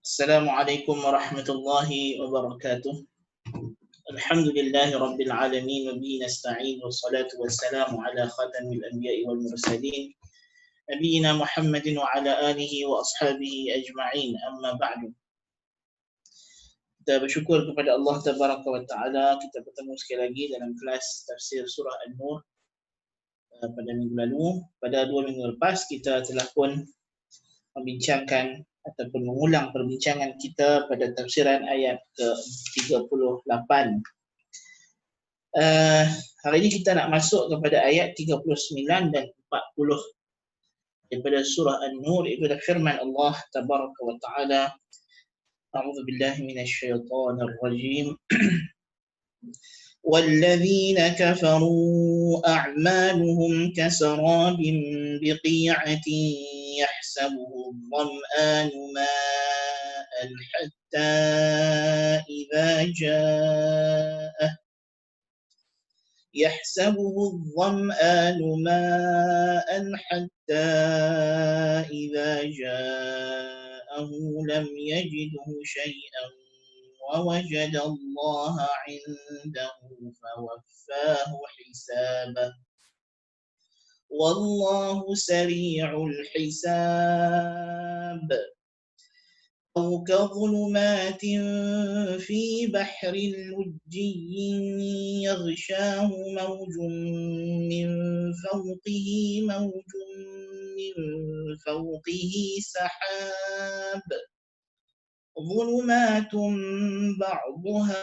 Assalamualaikum warahmatullahi wabarakatuh. Alhamdulillahi rabbil alamin wa bihi nasta'in wassalatu wassalamu ala khatamil anbiya'i wal mursalin nabiyina Muhammadin wa ala alihi wa ashabihi ajma'in, amma ba'du. Kita bersyukur kepada Allah tabaraka wa ta'ala, kita bertemu sekali lagi dalam kelas tafsir surah An-Nur pada minggu lalu. Pada 2 minggu lepas kita telah pun membincangkan ataupun mengulang perbincangan kita pada tafsiran ayat ke-38. Hari ini kita nak masuk kepada ayat 39 dan 40 daripada surah An-Nur, iaitu firman Allah tabaraka wa ta'ala. A'udzu billahi minasy syaithanir rajim. وَالَّذِينَ كَفَرُوا أَعْمَالُهُمْ كَسَرَابٍ بِقِيعَةٍ يَحْسَبُهُ الظَّمْآنُ مَاءً حَتَّى إِذَا جَاءَهُ لَمْ يَجِدْهُ شَيْئًا وَوَجَدَ اللَّهَ عِندَهُ فَوَفَّاهُ حِسَابَهُ وَاللَّهُ سَرِيعُ الْحِسَابِ. أَوْ كَظُلُمَاتٍ فِي بَحْرٍ لُجِّيٍّ يَغْشَاهُ مَوْجٌ مِّن فَوْقِهِ سَحَابٌ ظُلُمَاتٌ بَعْضُهَا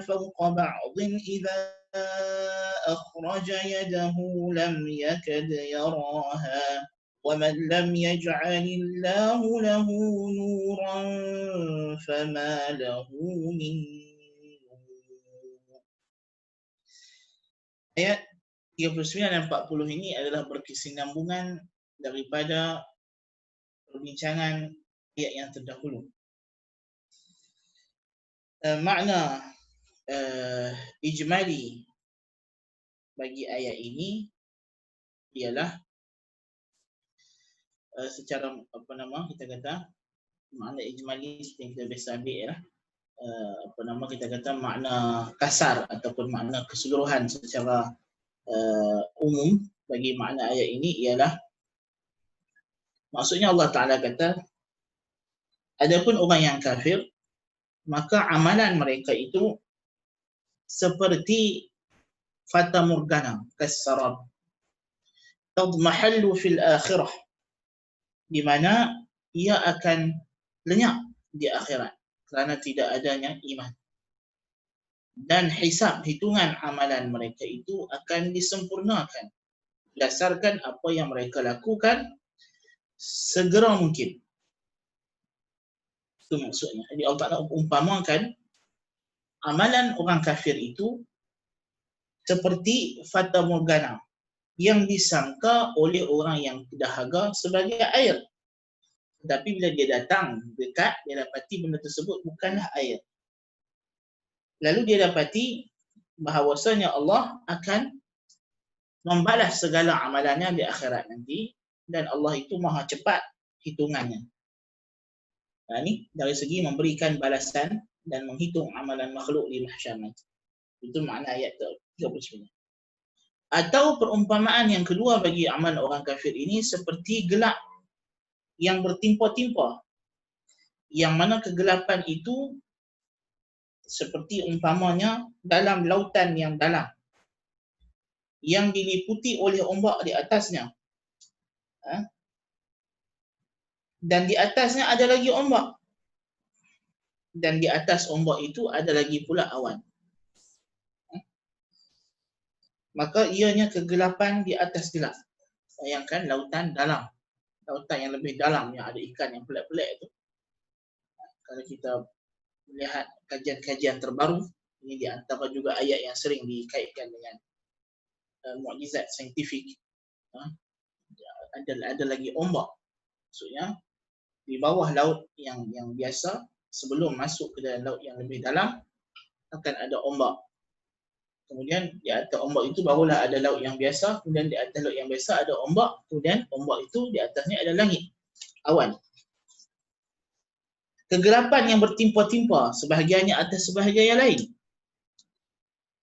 فَوْقَ بَعْضٍ إِذَا أَخْرَجَ يَدَهُ لَمْ يَكَدْ يَرَاهَا وَمَنْ لَمْ يَجْعَلِ اللَّهُ لَهُ نُورًا فَمَا لَهُ مِنْ نُورٍ. Ayat 39 dan 40 ini adalah berkesinambungan daripada perbincangan ayat yang terdahulu. Makna ijmali bagi ayat ini ialah secara kita kata makna ijmali seperti kita biasa ambil ialah kita kata makna kasar ataupun makna keseluruhan secara umum bagi makna ayat ini ialah, maksudnya Allah Ta'ala kata, adapun orang yang kafir, maka amalan mereka itu seperti fata morgana, kasarab, tadmahallu fil akhirah, di mana ia akan lenyap di akhirat kerana tidak adanya iman. Dan hisab, hitungan amalan mereka itu akan disempurnakan berdasarkan apa yang mereka lakukan segera mungkin. Itu maksudnya. Jadi Allah Ta'ala umpamakan amalan orang kafir itu seperti fata morgana yang disangka oleh orang yang dahaga sebagai air. Tetapi bila dia datang dekat, dia dapati benda tersebut bukanlah air. Lalu dia dapati bahawasanya Allah akan membalas segala amalannya di akhirat nanti, dan Allah itu maha cepat hitungannya. Nah, ini dari segi memberikan balasan dan menghitung amalan makhluk di mahsyar nanti. Itu makna ayat 39. Atau perumpamaan yang kedua bagi amalan orang kafir ini seperti gelap yang bertimpa-timpa, yang mana kegelapan itu seperti umpamanya dalam lautan yang dalam yang diliputi oleh ombak di atasnya. Dan di atasnya ada lagi ombak. Dan di atas ombak itu ada lagi pula awan. Maka ianya kegelapan di atas gelap. Bayangkan lautan dalam. Lautan yang lebih dalam yang ada ikan yang pelik-pelik itu. Kalau kita melihat kajian-kajian terbaru, ini di antara juga ayat yang sering dikaitkan dengan mukjizat saintifik. Ada lagi ombak. Maksudnya di bawah laut yang biasa, sebelum masuk ke dalam laut yang lebih dalam akan ada ombak. Kemudian di atas ombak itu barulah ada laut yang biasa, kemudian di atas laut yang biasa ada ombak, kemudian ombak itu di atasnya ada langit, awan. kegelapan yang bertimpa-timpa sebahagiannya atas sebahagian yang lain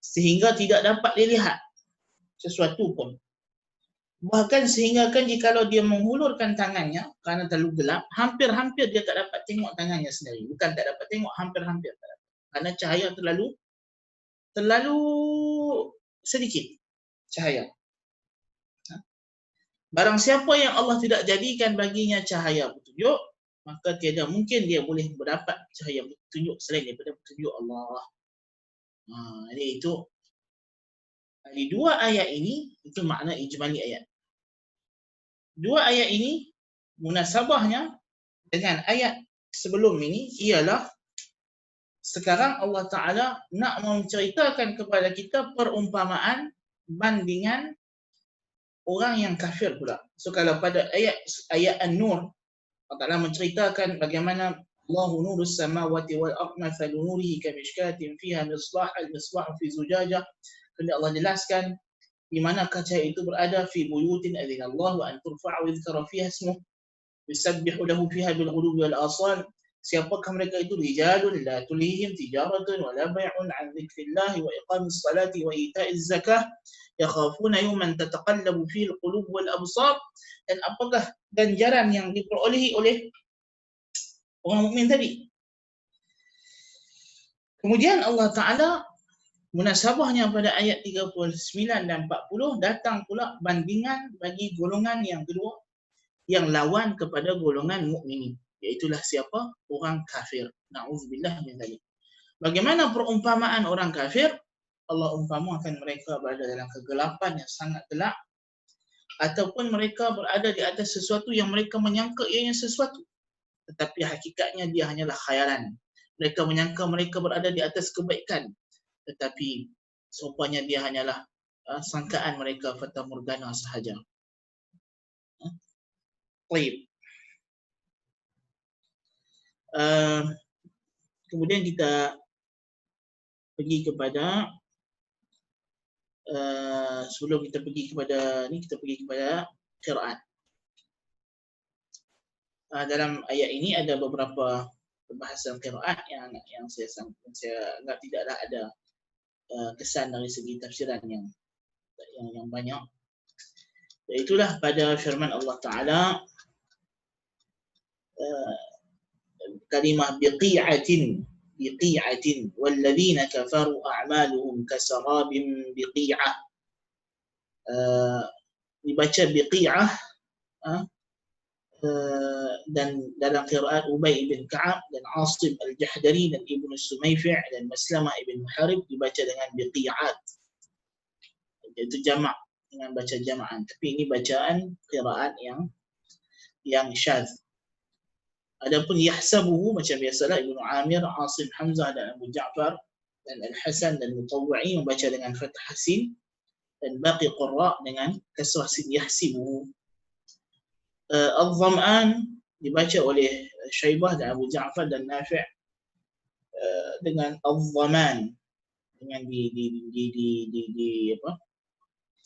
sehingga tidak dapat dilihat sesuatu pun. Bahkan sehingga kan jikalau dia menghulurkan tangannya kerana terlalu gelap, hampir-hampir dia tak dapat tengok tangannya sendiri. Bukan tak dapat tengok, hampir-hampir tak dapat. Kerana cahaya terlalu sedikit cahaya. Barang siapa yang Allah tidak jadikan baginya cahaya petunjuk, maka tiada mungkin dia boleh mendapat cahaya petunjuk selain daripada petunjuk Allah. Jadi itu di dua ayat ini, itu makna ijmali ayat. Dua ayat ini munasabahnya dengan ayat sebelum ini ialah sekarang Allah Ta'ala nak menceritakan kepada kita perumpamaan bandingan orang yang kafir pula. So kalau pada ayat An-Nur, Allah Ta'ala menceritakan bagaimana Allahu nurus samawati wal ardh mathalu nurihi kamishkatin fiha misbah al-misbah fi zujajah. Kemudian Allah jelaskan di mana kaca itu berada fi buyutin adzinallahu an turfa'a wa yuzkara fiha ismuh yusabbihu lahu fiha bil ghulubi wal asal. Siapakah mereka itu? Rijalun la tulihim tijaratun wa la bai'un an dzikrillah wa iqamis salati wa ita'iz zakah yakhafuna yawman tataqallabu fihi al qulub wal absar. Dan apakah ganjaran yang diperolehi oleh orang mukmin tadi? Kemudian Allah Ta'ala munasabahnya pada ayat 39 dan 40 datang pula bandingan bagi golongan yang kedua yang lawan kepada golongan mukminin, iaitulah siapa? Orang kafir. Na'udzubillah min dzalik. Bagaimana perumpamaan orang kafir? Allah umpamakan mereka berada dalam kegelapan yang sangat gelap ataupun mereka berada di atas sesuatu yang mereka menyangka ianya sesuatu tetapi hakikatnya dia hanyalah khayalan. Mereka menyangka mereka berada di atas kebaikan tetapi serumpanya dia hanyalah sangkaan mereka fata morgana sahaja. Baik. Kemudian kita pergi kepada sebelum kita pergi kepada ni, kita pergi kepada qiraat. Dalam ayat ini ada beberapa perbahasan qiraat yang saya anggap tidaklah ada kesan dari segi tafsiran yang banyak. Itulah pada firman Allah Ta'ala kalimah biqi'atin walladzina kafaru a'maluhum kasarabin biqi'ah. Dibaca biqi'ah dan dalam qiraat Ubay bin Ka'ab dan Asim al-Jahdari dan Ibnu Sumayfi' dan Maslamah ibn Muharib dibaca dengan biqi'at. Itu jamak, dengan baca jama'an, tapi ini bacaan qiraat yang syadz. Adapun yahsabuhu macam biasalah Ibnu Amir, Asim Hamzah dan Abu Ja'far dan Al-Hasan dan Mutawwa'i membaca dengan fathah sin dan baqi qurra dengan kasrah sin yahsibuhu. Al-Dham'an dibaca oleh Syaibah dan Abu Ja'far dan Nafi' dengan Al-Dhaman, dengan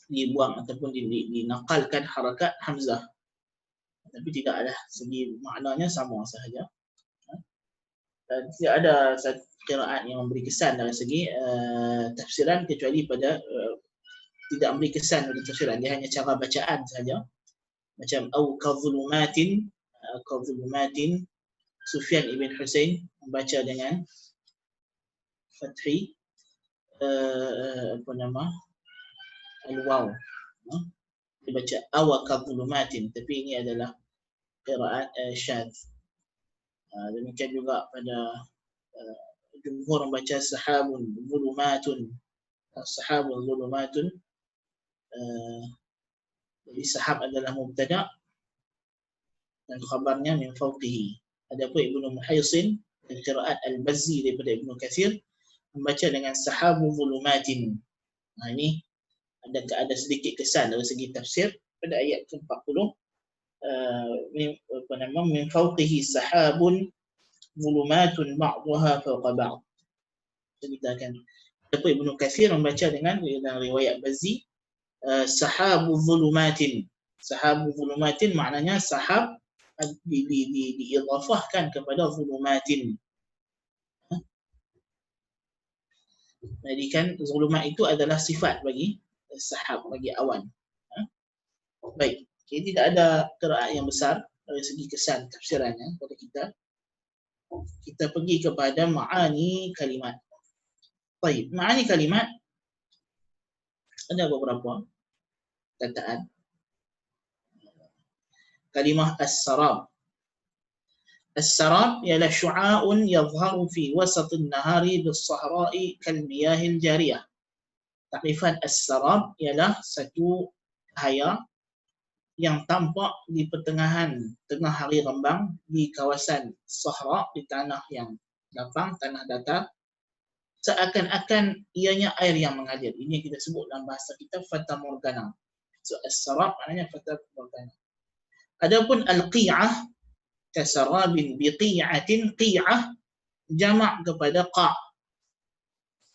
dibuang ataupun dinakalkan harakat Hamzah, tapi tidak ada segi maknanya sama sahaja. Dan tidak ada satu qiraat yang memberi kesan dari segi tafsiran kecuali pada tidak memberi kesan pada tafsiran, dia hanya cara bacaan saja. Macam au kadzulumatin Sufyan ibn Husain membaca dengan fathi al-waw, dibaca aw kadzulumatin, tapi ini adalah qiraat syadz. Demikian juga pada jumhur membaca sahabun zulumatun. Jadi sahab adalah mubtada dan khabarnya min fawqihi. Adapun Ibnu Muhaysin dan qiraat al-Bazzi daripada Ibnu Katsir membaca dengan sahabu zulumatin. Ini ada sedikit kesan dari segi tafsir pada ayat ke-40. Min fawqihi sahabun zulumatun ba'daha fawqa ba'd. Kita akan adapun Ibnu Katsir membaca dengan riwayat Bazzi sahabu zulumatin. Sahabu zulumatin maknanya sahab diidhafahkan kepada zulumatin. Jadi kan zulumat itu adalah sifat bagi sahab, bagi awan. Baik, okay, tidak ada qiraat yang besar dari segi kesan tafsirannya pada kita. Kita pergi kepada ma'ani kalimat. Baik, ma'ani kalimat ada beberapa kataan. Kalimah as-sarab. As-sarab ialah syu'a'un yadhharu fi wasatin nahari bis-sahra'i kal-miyahil jariyah. Takrifan as-sarab ialah satu cahaya yang tampak di pertengahan tengah hari rembang di kawasan sahra, di tanah yang lapang, tanah datar, seakan-akan ianya air yang mengalir. Ini yang kita sebut dalam bahasa kita fata morgana. So as-sarab maknanya fata morgana. Adapun al-qi'ah kasarabin biqi'atin, qi'ah jamak kepada qa'.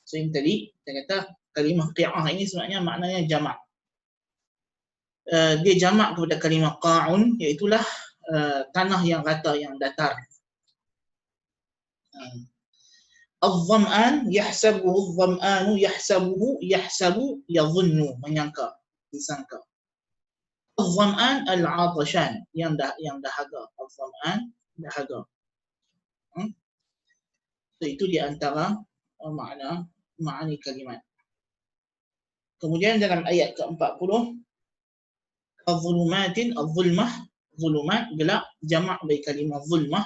So ini tadi kita kata kalimah qi'ah ini sebenarnya maknanya jamak. Dia jamak kepada kalimah qa'un, iaitulah tanah yang rata, yang datar. Al-dham'an yahsabuhu al-dham'anu yahsabuhu, yahsabu yadhunnu, menyangka, disangka. Al-dham'an al-'atashan, yang dahaga. Al-dham'an dahaga. So, itu di antara makna kalimat. Kemudian dalam ayat ke-40, al-zulumatin, al-zulmah, zulumat gelap, jamak dari kalimah zulmah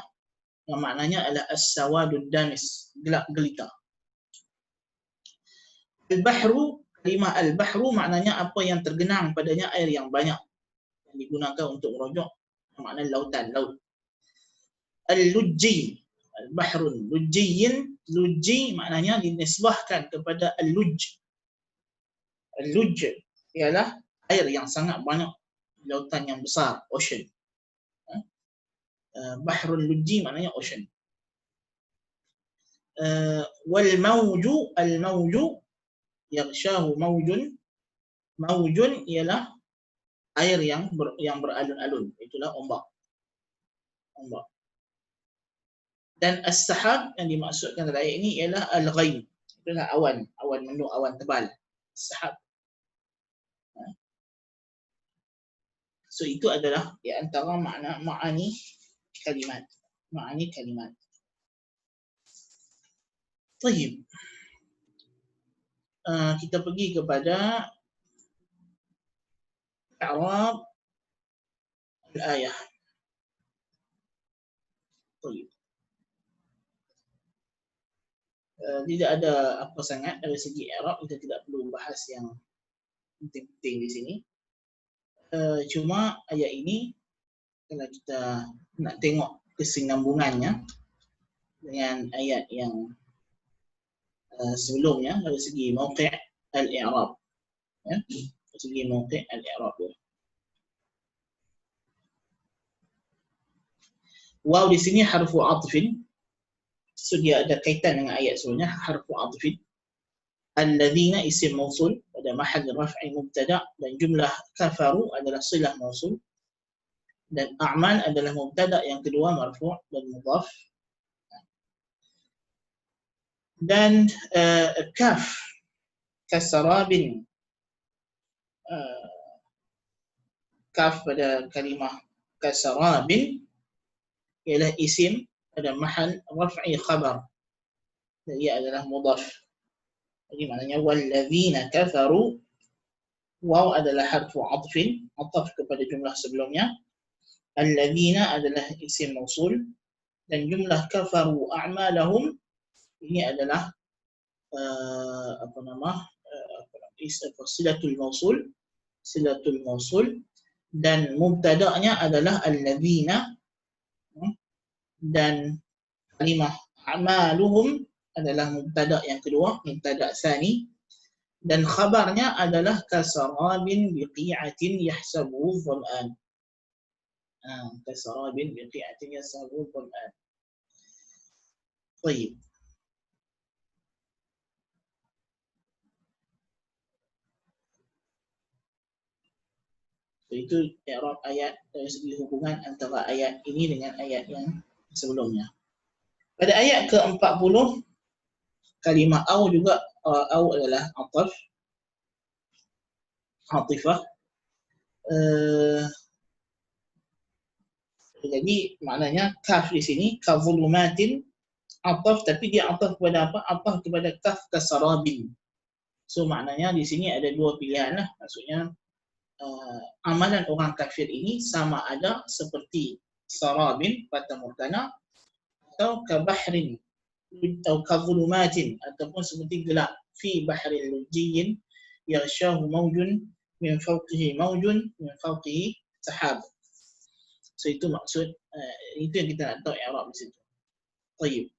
yang maknanya adalah as-sawadud damis, gelap gelita. Al-bahru, kalimah al-bahru maknanya apa yang tergenang padanya air yang banyak, yang digunakan untuk merujuk makna lautan, laut. Al-lujji, al-bahrun lujjiyin, lujji maknanya dinisbahkan kepada al-lujj. Al-lujj ialah air yang sangat banyak, lautan yang besar, ocean. Bahrul lujji maknanya ocean. Wal mawju, al mawju yaghshahu mawjun, mawjun ialah air yang beralun-alun, itulah ombak. Dan as-sahab yang dimaksudkan dalam ayat ini ialah al-ghaim, itulah awan mendung, awan tebal, sahab. So itu adalah di antara ma'ani kalimat. Baik. Kita pergi kepada i'rab al-ayah. Baik. Tidak ada apa sangat dari segi i'rab, kita tidak perlu bahas yang penting-penting di sini. Cuma ayat ini kalau kita nak tengok kesinambungannya dengan ayat yang sebelumnya dari segi mauqi' al-i'rab, ya, dari segi mauqi' al-i'rab. Waw di sini harfu atfin, so dia ada kaitan dengan ayat sebelumnya, harfu atfin. Alladzina isim mausul pada mahal raf'i mubtada, dan jumlah kafaru adalah silah mausul, dan a'mal adalah mubtada yang kedua marfu' dan mudhaf. Dan kaf kasarabin, kaf pada kalimah kasarabin ialah isim pada mahal raf'i khabar, dan ia adalah mudhaf. Jadi maknanya walladzina kafaru, waw adalah harfu atfin, ataf kepada jumlah sebelumnya. Alladzina adalah isim mausul, dan jumlah kafaru a'malahum ini adalah silatul mausul, dan mubtada'nya adalah alladzina, dan kalimah a'maluhum adalah mubtada' yang kedua, mubtada' tsani, dan khabarnya adalah kasarabin biqi'atin yahsabuhu dham'an. Kasarabin biqi'atin yahsabuhu dham'an. Baik. So, itu Itu i'rab ayat dari segi hubungan antara ayat ini dengan ayat yang sebelumnya. Pada ayat ke-40 kalimah au juga au adalah atifah. Jadi maknanya kaf di sini kazulumatin ataf, tapi dia ataf kepada apa? Ataf kepada kaf kasarabin. So maknanya di sini ada dua pilihan lah. Maksudnya amalan orang kafir ini sama ada seperti sarabin fata morgana atau kabahrin atau kazulumatin ataupun seperti gelap fi bahrin lujiyyin yaghshahu mawjun min fawqihi mawjun min fawqihi sahab. So itu maksud itu yang kita nak tahu i'rab di situ. Baik.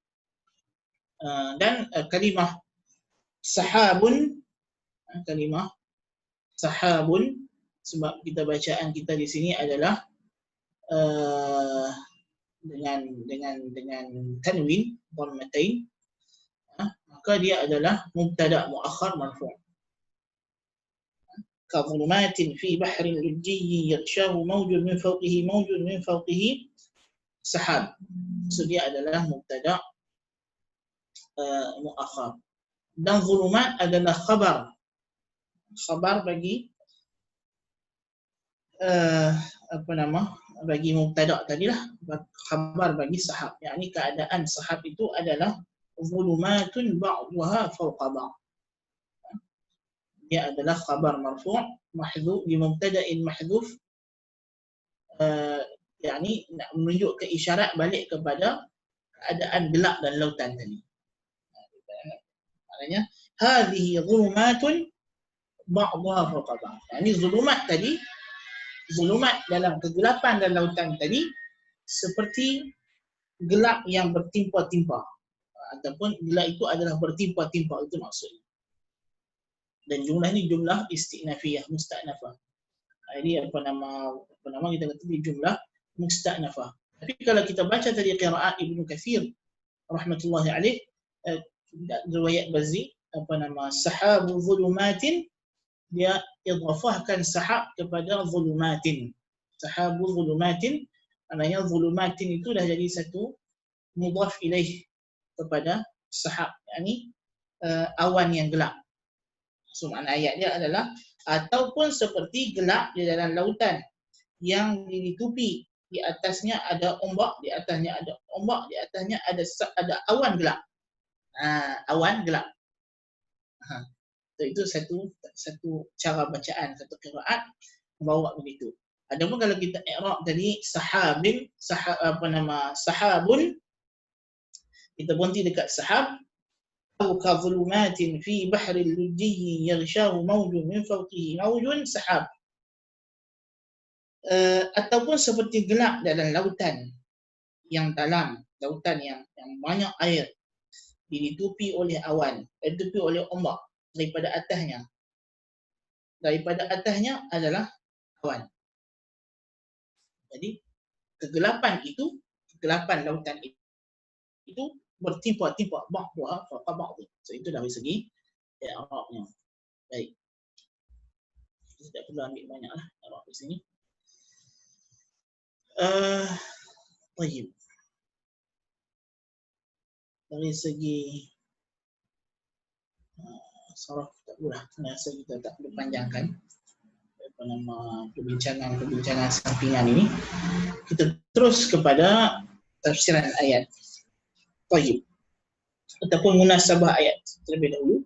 Dan kalimah sahabun, sebab kita bacaan kita di sini adalah dengan tanwin dhammatain, maka dia adalah mubtada muakhar marfu'. كظلمات في بحر لجي يغشاه موج من فوقه موج من فوقه سحاب. So dia adalah mubtada muakhar. Dan zulumat adalah khabar bagi bagi mubtada tadilah, khabar bagi sahab. Yakni keadaan sahab itu adalah zulumatun ba'daha fawqa ba'd. Dia adalah khabar marfu' mahdhuf bi mubtada'in mahdhuf, yakni nak menunjuk ke isyarat balik kepada keadaan gelap dan lautan tadi. Maknanya hadhihi zulumatun ba'daha fawqa ba'd. Yani zulumat tadi, zulumat dalam kegelapan dan lautan tadi seperti gelap yang bertimpa-timpa, ataupun gelap itu adalah bertimpa-timpa, itu maksudnya. Dan jumlah ni jumlah istinafiyah, musta'nafah. Ini apa nama kita kata ini jumlah musta'nafah. Tapi kalau kita baca tadi qiraat Ibnu Katsir rahmatullahi alaih, riwayat Bazzi, sahabu zulumatin, dia idhafahkan sahab kepada zulumatin. Sahabu zulumatin, maknanya zulumatin itu dah jadi satu mudhaf ilaih kepada sahab, yakni awan yang gelap. So makna ayat dia adalah ataupun seperti gelap di dalam lautan yang ditutupi, di atasnya ada ombak, di atasnya ada ombak, di atasnya ada awan gelap. Awan gelap. Itu satu cara bacaan, satu qiraat membawa begitu. Adapun kalau kita i'rab tadi sahabun, kita berhenti dekat sahab. كظلمات في بحر لجي يغشاه موج من فوقه موج سحاب. Ataupun seperti gelap dalam lautan yang dalam, lautan yang banyak air, ditutupi oleh awan, ditutupi oleh ombak daripada atasnya. Daripada atasnya adalah awan. Jadi kegelapan lautan itu bertimpa-timpa ba'daha fawqa ba'd. So itu dari segi i'rabnya. Baik. Kita tidak perlu ambil banyaklah i'rab di sini. Baik. Dari segi saraf tak boleh, rasa kita tak perlu panjangkan perbincangan sampingan ini. Kita terus kepada tafsiran ayat. Baik. Ataupun munasabah ayat terlebih dahulu.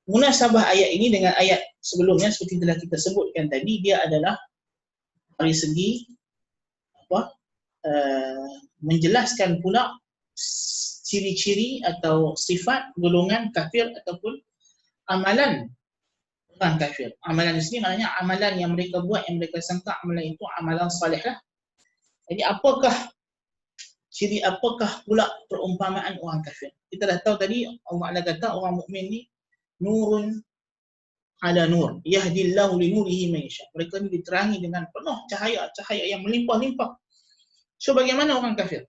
Munasabah ayat ini dengan ayat sebelumnya seperti telah kita sebutkan tadi, dia adalah dari segi menjelaskan pula ciri-ciri atau sifat golongan kafir ataupun amalan orang kafir. Amalan di sini maknanya amalan yang mereka buat, yang mereka sangka amalan itu amalan salih lah. Jadi apakah pula perumpamaan orang kafir? Kita dah tahu tadi Allah kata orang mukmin ni nurun ala nur, yahdillahu li nurihi man yasha. Mereka ni diterangi dengan penuh cahaya yang melimpah-limpah. So bagaimana orang kafir?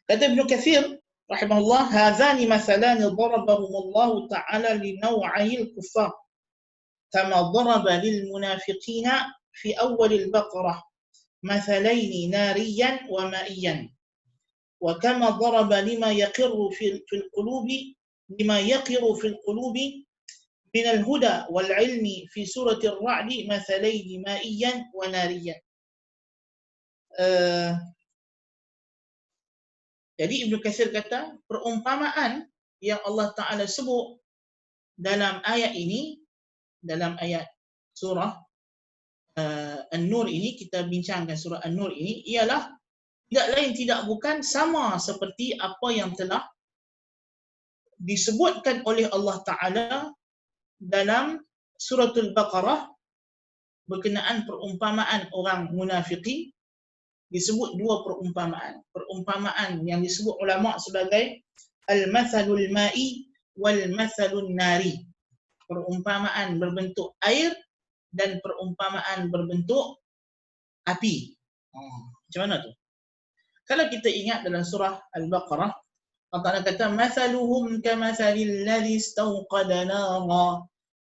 Kata Ibnu Katsir rahimahullah, hadzani mathalani darabahumullahu ta'ala li naw'il kuffar kama daraba lil munafiqina في أول البقرة مثلين ناريا ومائيا وكما ضرب لما يقر في القلوب من الهدى والعلم في سورة الرعد مثلين مائيا وناريا. Jadi Ibnu Katsir kata perumpamaan yang Allah Ta'ala sebut dalam ayat ini, dalam ayat surah An-Nur ini, kita bincangkan surah An-Nur ini, ialah tidak lain tidak bukan sama seperti apa yang telah disebutkan oleh Allah Ta'ala dalam suratul Baqarah berkenaan perumpamaan orang munafiqin. Disebut dua perumpamaan. Perumpamaan yang disebut ulama sebagai al-mathalul ma'i wal mathalun nari. Perumpamaan berbentuk air dan perumpamaan berbentuk api. Macam mana tu? Kalau kita ingat dalam surah Al-Baqarah, Allah Ta'ala kata mathaluhum kamathalil ladzi istawqada nara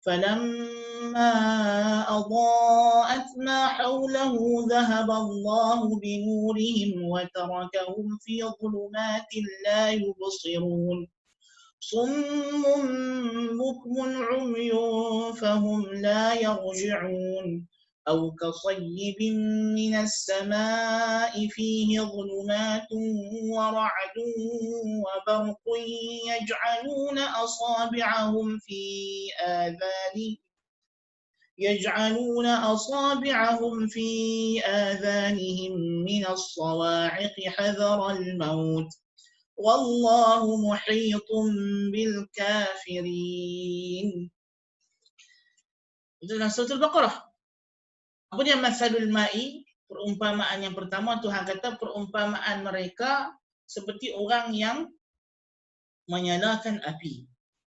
falamma adaa'at ma hawlahu dhahaba Allahu binurihim wa tarakahum fi dhulumatin la yubsirun summun bukmun 'umyun fahum la yarji'un أو كصيب من السماء فيه ظلمات ورعد وبرق يجعلون أصابعهم في آذانهم من الصواعق حذر الموت والله محيط بالكافرين. Itu dalam surah Al-Baqarah. Apa dia masalul ma'i? Perumpamaan yang pertama, Tuhan kata perumpamaan mereka seperti orang yang menyalakan api.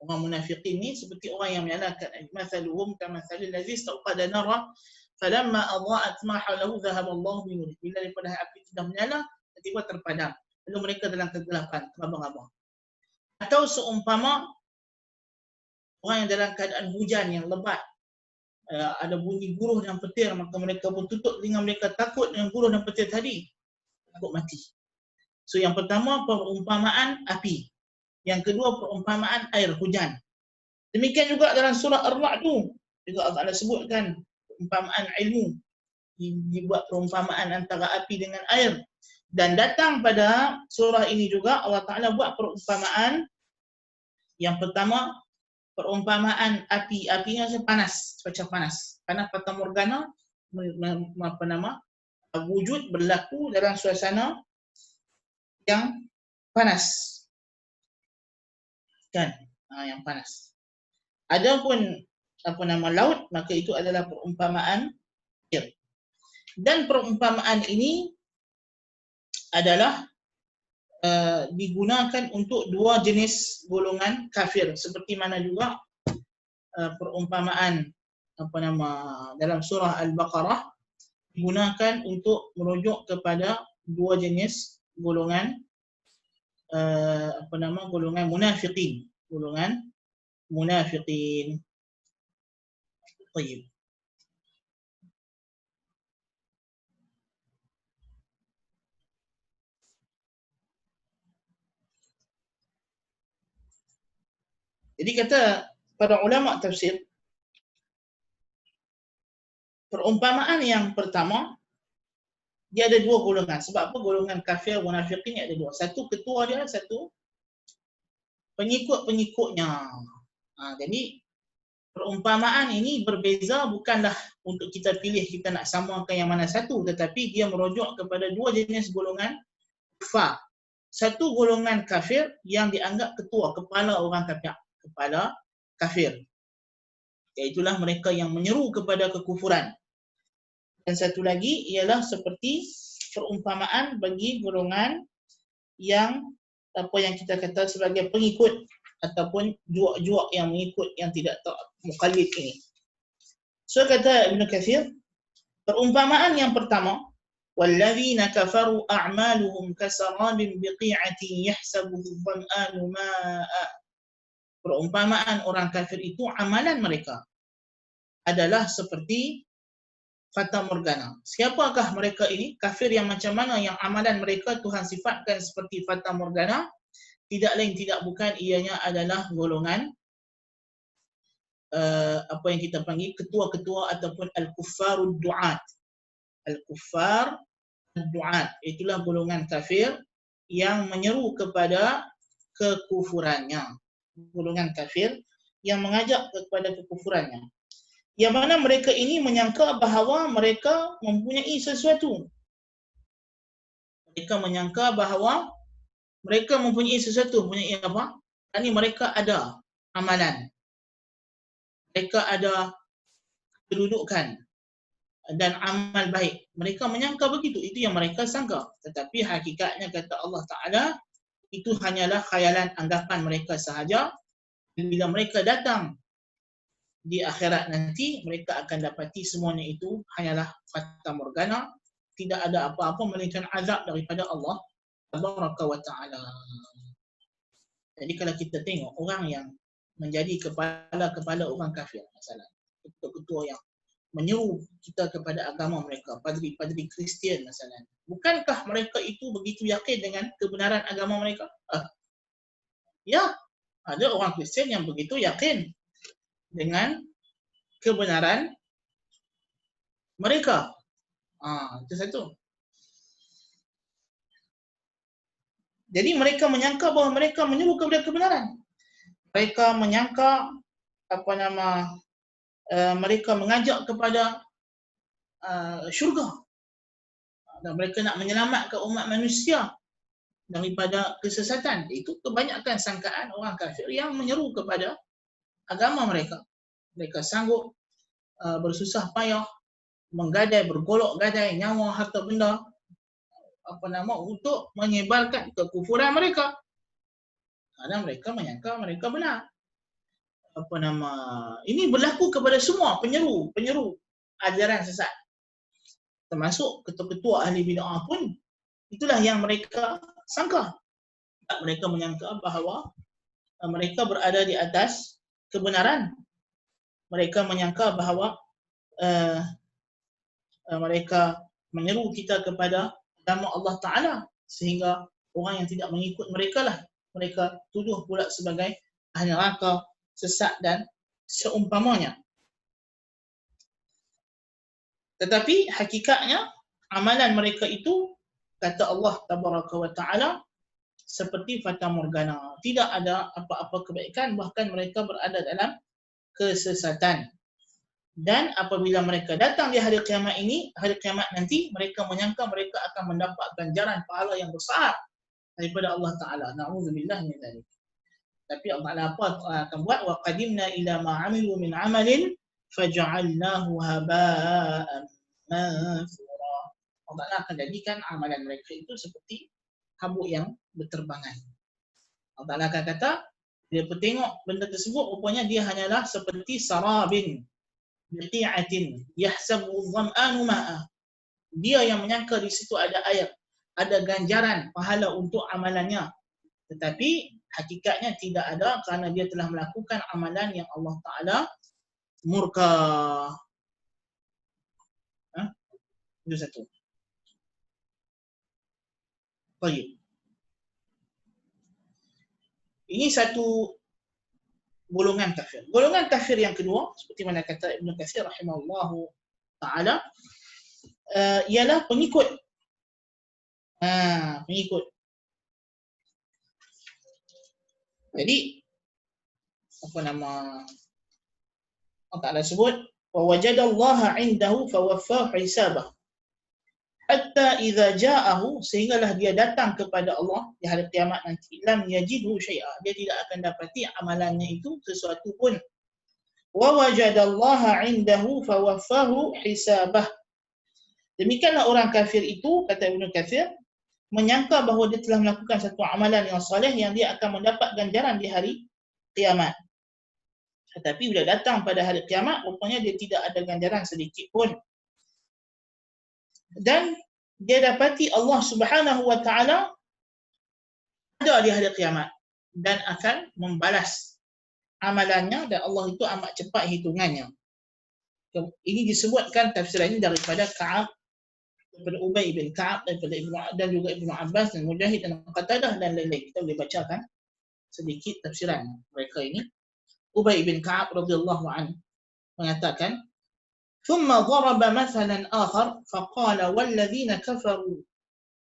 Orang munafiqin ni seperti orang yang menyalakan api. Masaluhum kamathalil ladzi istawqada nara falamma adaa'at ma hawlahu dhahaba Allahu binurihim. Bila daripada api sudah menyala, tiba-tiba terpadam. Lalu mereka dalam kegelapan, terabang-abang. Atau seumpama orang yang dalam keadaan hujan yang lebat, ada bunyi guruh dan petir, maka mereka pun tutup telinga mereka, takut dengan guruh dan petir tadi, takut mati. So yang pertama perumpamaan api, yang kedua perumpamaan air hujan. Demikian juga dalam surah Ar-Ra'd tu juga Allah Ta'ala sebutkan perumpamaan ilmu, dibuat perumpamaan antara api dengan air. Dan datang pada surah ini juga Allah Ta'ala buat perumpamaan yang pertama, perumpamaan api. Apinya panas, cuaca panas. Panas fata morgana, wujud berlaku dalam suasana yang panas. Kan? Yang panas. Adapun laut, maka itu adalah perumpamaan air. Dan perumpamaan ini adalah digunakan untuk dua jenis golongan kafir, seperti mana juga perumpamaan dalam surah Al-Baqarah digunakan untuk merujuk kepada dua jenis golongan golongan munafiqin, Baik. Jadi kata para ulama tafsir, perumpamaan yang pertama dia ada dua golongan. Sebab apa? Golongan kafir munafiqin ada dua. Satu ketua dia, satu pengikut-pengikutnya. Jadi perumpamaan ini berbeza, bukanlah untuk kita pilih kita nak samakan yang mana satu, tetapi dia merujuk kepada dua jenis golongan kafir. Satu golongan kafir yang dianggap ketua, kepala orang kafir. Iaitulah mereka yang menyeru kepada kekufuran. Dan satu lagi ialah seperti perumpamaan bagi golongan yang yang kita kata sebagai pengikut ataupun juak-juak yang mengikut, yang tidak muqallid ini. So kata Ibnu Katsir, perumpamaan yang pertama, walladzina kafaru a'maluhum kasarabin biqi'atin yahsabuhu adh-dhama'anu ma'a. Perumpamaan orang kafir itu, amalan mereka adalah seperti fata morgana. Siapakah mereka ini? Kafir yang macam mana yang amalan mereka Tuhan sifatkan seperti fata morgana? Tidak lain tidak bukan ianya adalah golongan apa yang kita panggil ketua-ketua ataupun al-kuffarud du'at. Al-kuffar du'at, itulah golongan kafir yang menyeru kepada kekufurannya. Golongan kafir yang mengajak kepada kekufurannya. Yang mana mereka ini menyangka bahawa mereka mempunyai sesuatu. Mereka menyangka bahawa mereka mempunyai sesuatu. Mempunyai apa? Ini mereka ada amalan. Mereka ada kedudukan dan amal baik. Mereka menyangka begitu. Itu yang mereka sangka. Tetapi hakikatnya kata Allah Ta'ala, itu hanyalah khayalan anggapan mereka sahaja. Bila mereka datang di akhirat nanti, mereka akan dapati semuanya itu hanyalah fata morgana. Tidak ada apa-apa melainkan azab daripada Allah Tabaraka wa Ta'ala. Jadi kalau kita tengok orang yang menjadi kepala-kepala orang kafir, masalah ketua-ketua yang menyeru kita kepada agama mereka, padri-padri Kristian masalah, bukankah mereka itu begitu yakin dengan kebenaran agama mereka? Ya, ada orang Kristian yang begitu yakin dengan kebenaran mereka. Itu satu. Jadi mereka menyangka bahawa mereka menyeru kepada kebenaran. Mereka menyangka mereka mengajak kepada syurga. Dan mereka nak menyelamatkan umat manusia daripada kesesatan. Itu kebanyakan sangkaan orang kafir yang menyeru kepada agama mereka. Mereka sanggup bersusah payah, menggadai, bergolok gadai nyawa, harta benda untuk menyebarkan kekufuran mereka. Karena mereka menyangka mereka benar. Ini berlaku kepada semua penyeru ajaran sesat. Termasuk ketua-ketua ahli bid'ah pun itulah yang mereka sangka. Mereka menyangka bahawa mereka berada di atas kebenaran. Mereka menyangka bahawa mereka menyeru kita kepada agama Allah Ta'ala, sehingga orang yang tidak mengikut mereka lah mereka tuduh pula sebagai ahli neraka, sesat dan seumpamanya. Tetapi hakikatnya amalan mereka itu kata Allah Tabaraka wa Ta'ala seperti fata morgana. Tidak ada apa-apa kebaikan, bahkan mereka berada dalam kesesatan. Dan apabila mereka datang di hari kiamat ini, hari kiamat nanti, mereka menyangka mereka akan mendapat ganjaran pahala yang besar daripada Allah Ta'ala. Na'udzubillah min dzalik. Tapi Allah Ta'ala apa akan buat? Wa qadimna ila ma 'amilu min 'amalin faj'alnahu haba'an mansura. Allah Ta'ala akan jadikan amalan mereka itu seperti habuk yang berterbangan. Allah Ta'ala akan kata, dia tengok benda tersebut, rupanya dia hanyalah seperti sarabin biqi'atin yahsabu dham'anu ma'a. Dia yang menyangka di situ ada air, ada ganjaran pahala untuk amalannya, tetapi hakikatnya tidak ada, kerana dia telah melakukan amalan yang Allah Ta'ala murka. Itu satu. Baik. Ini satu golongan kafir. Golongan kafir yang kedua, seperti mana kata Ibn Katsir rahimahullahu ta'ala, ialah pengikut. Pengikut. Jadi, Allah Ta'ala sebut, وَوَجَدَ اللَّهَ عِنْدَهُ فَوَفَّاهُ حِسَابَهُ hatta idza ja'ahu, sehinggalah dia datang kepada Allah di hari kiamat nanti, lam yajidhu syai'a, dia tidak akan dapati amalannya itu sesuatu pun. Wa wajadallaha 'indahu fawaffahu hisabah. Demikianlah orang kafir itu, kata Ibnu Katsir, menyangka bahawa dia telah melakukan satu amalan yang soleh yang dia akan mendapat ganjaran di hari kiamat. Tetapi bila datang pada hari kiamat, rupanya dia tidak ada ganjaran sedikit pun. Dan dia dapati Allah Subhanahu wa Ta'ala ada di hari kiamat dan akan membalas amalannya, dan Allah itu amat cepat hitungannya. Ini disebutkan tafsiran ini daripada Ka'ab, daripada Ubay bin Ka'ab, daripada dan juga Ibnu Abbas dan Mujahid dan Qatadah dan lain-lain. Kita boleh bacakan sedikit tafsiran mereka ini. Ubay bin Ka'ab radhiyallahu anhu mengatakan, ثم ضرب مثلا آخر فقال والذين كفروا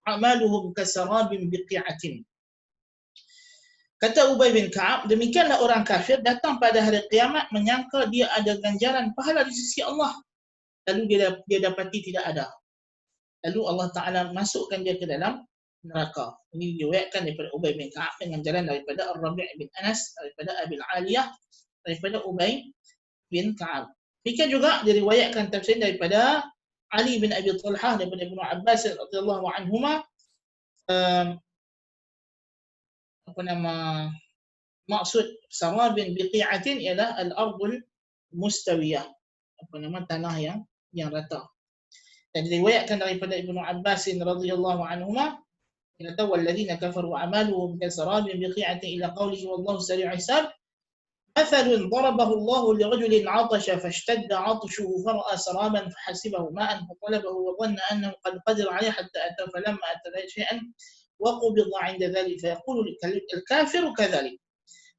أعمالهم كسراب بقيعة. Kata Ubay bin Ka'ab, demikianlah orang kafir datang pada hari kiamat menyangka dia ada ganjaran pahala di sisi Allah, lalu dia dapati tidak ada. Lalu Allah Ta'ala masukkan dia ke dalam neraka. Ini diriwayatkan daripada Ubay bin Ka'ab dengan jalan daripada Ar-Rabi' bin Anas, daripada Abil Aliyah, daripada Ubay bin Ka'ab. Demikian juga diriwayatkan tafsir daripada Ali bin Abi Talhah, daripada Ibnu Abbas radhiyallahu anhuma, maksud sarabin biqi'atin ialah al-ardul mustawiyah, tanah yang rata. Dan diriwayatkan daripada Ibnu Abbas radhiyallahu anhuma, kata walladzina kafaru a'maluhum kasarabin biqi'atin ila qawlihi wallahu sari'ul hisab. مثل ضربه الله لرجل عطش فاشتد عطشه فرأى سرابا فحسبه ماء فطلبه وظن أنه قد قدر عليه حتى أتى فلما أتى شيئا وقبض عند ذلك فيقول الكافر كذلك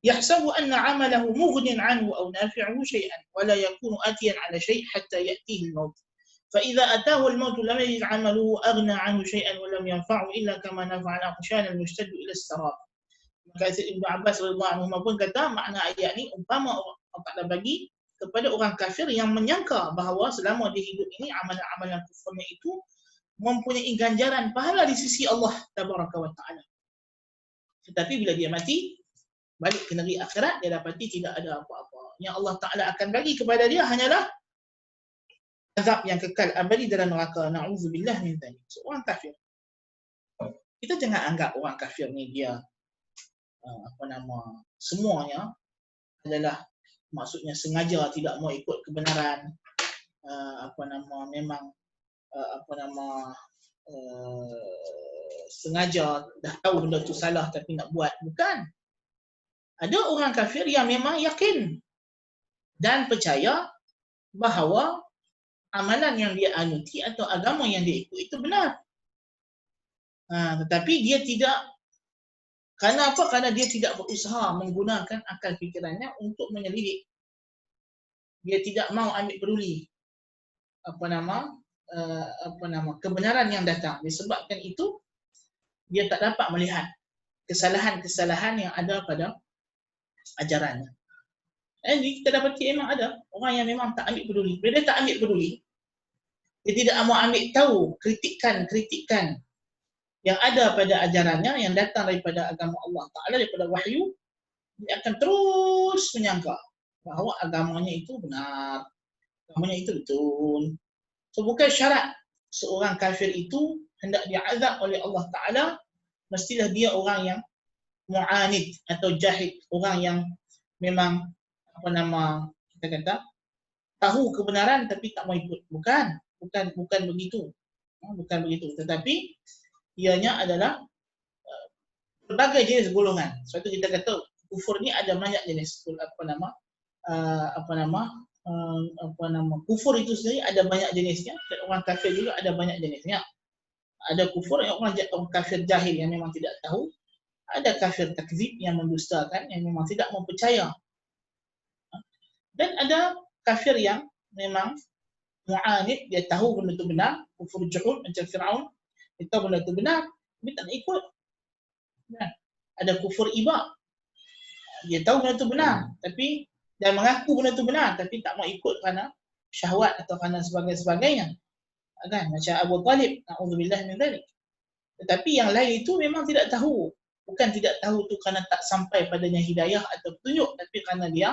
يحسب أن عمله مغن عنه أو نافعه شيئا ولا يكون آتيا على شيء حتى يأتيه الموت فإذا أتاه الموت لم يجد عمله أغنى عنه شيئا ولم ينفعه إلا كما نفع العطشان المشتد إلى السراب. Maka Ibnu Abbas radhiyallahu anhu pun kata makna ayat ni umpama Allah Ta'ala bagi kepada orang kafir yang menyangka bahawa selama dia hidup ini amalan-amalan kufurnya itu mempunyai ganjaran pahala di sisi Allah Tabaraka wa Ta'ala. Tetapi bila dia mati, balik ke negeri akhirat, dia dapati tidak ada apa-apa. Yang Allah Ta'ala akan bagi kepada dia hanyalah azab yang kekal abadi dalam neraka. Na'udzubillah min dzalik. Orang kafir. Kita jangan anggap orang kafir ni dia semuanya adalah maksudnya sengaja tidak mau ikut kebenaran, memang sengaja dah tahu benda tu salah tapi nak buat. Bukan. Ada orang kafir yang memang yakin dan percaya bahawa amalan yang dia anuti atau agama yang dia ikut itu benar. Tetapi dia tidak. Kerana apa? Kerana dia tidak berusaha menggunakan akal fikirannya untuk menyelidik. Dia tidak mau ambil peduli kebenaran yang datang. Disebabkan itu dia tak dapat melihat kesalahan-kesalahan yang ada pada ajarannya. Jadi kita dapati memang ada orang yang memang tak ambil peduli. Bila dia tak ambil peduli, dia tidak mau ambil tahu kritikan yang ada pada ajarannya yang datang daripada agama Allah Ta'ala, daripada wahyu, dia akan terus menyangka bahawa agamanya itu benar, agamanya itu betul. So bukan syarat seorang kafir itu hendak diazab oleh Allah Ta'ala, mestilah dia orang yang mu'anid atau jahid, orang yang memang kita kata tahu kebenaran tapi tak mau ikut. Bukan begitu. Bukan begitu. Tetapi ianya adalah berbagai jenis golongan. Sebab itu kita kata kufur ni ada banyak jenis. Kufur itu sendiri ada banyak jenisnya, dan orang kafir juga ada banyak jenisnya. Ada kufur yang orang kafir jahil yang memang tidak tahu, ada kafir takzib yang mendustakan, yang memang tidak mau percaya. Dan ada kafir yang memang mu'anid, dia tahu benda itu benar, kufur juhud macam Firaun, dia tahu benda itu benar, tapi tak nak ikut. Ada kufur iba, dia tahu benda itu benar, tapi dia mengaku benda itu benar, tapi tak mau ikut kerana syahwat atau kerana sebagainya. Kan? Macam Abu Talib, na'udzubillah min dzalik. Tetapi yang lain itu memang tidak tahu. Bukan tidak tahu itu kerana tak sampai padanya hidayah atau petunjuk, tapi kerana dia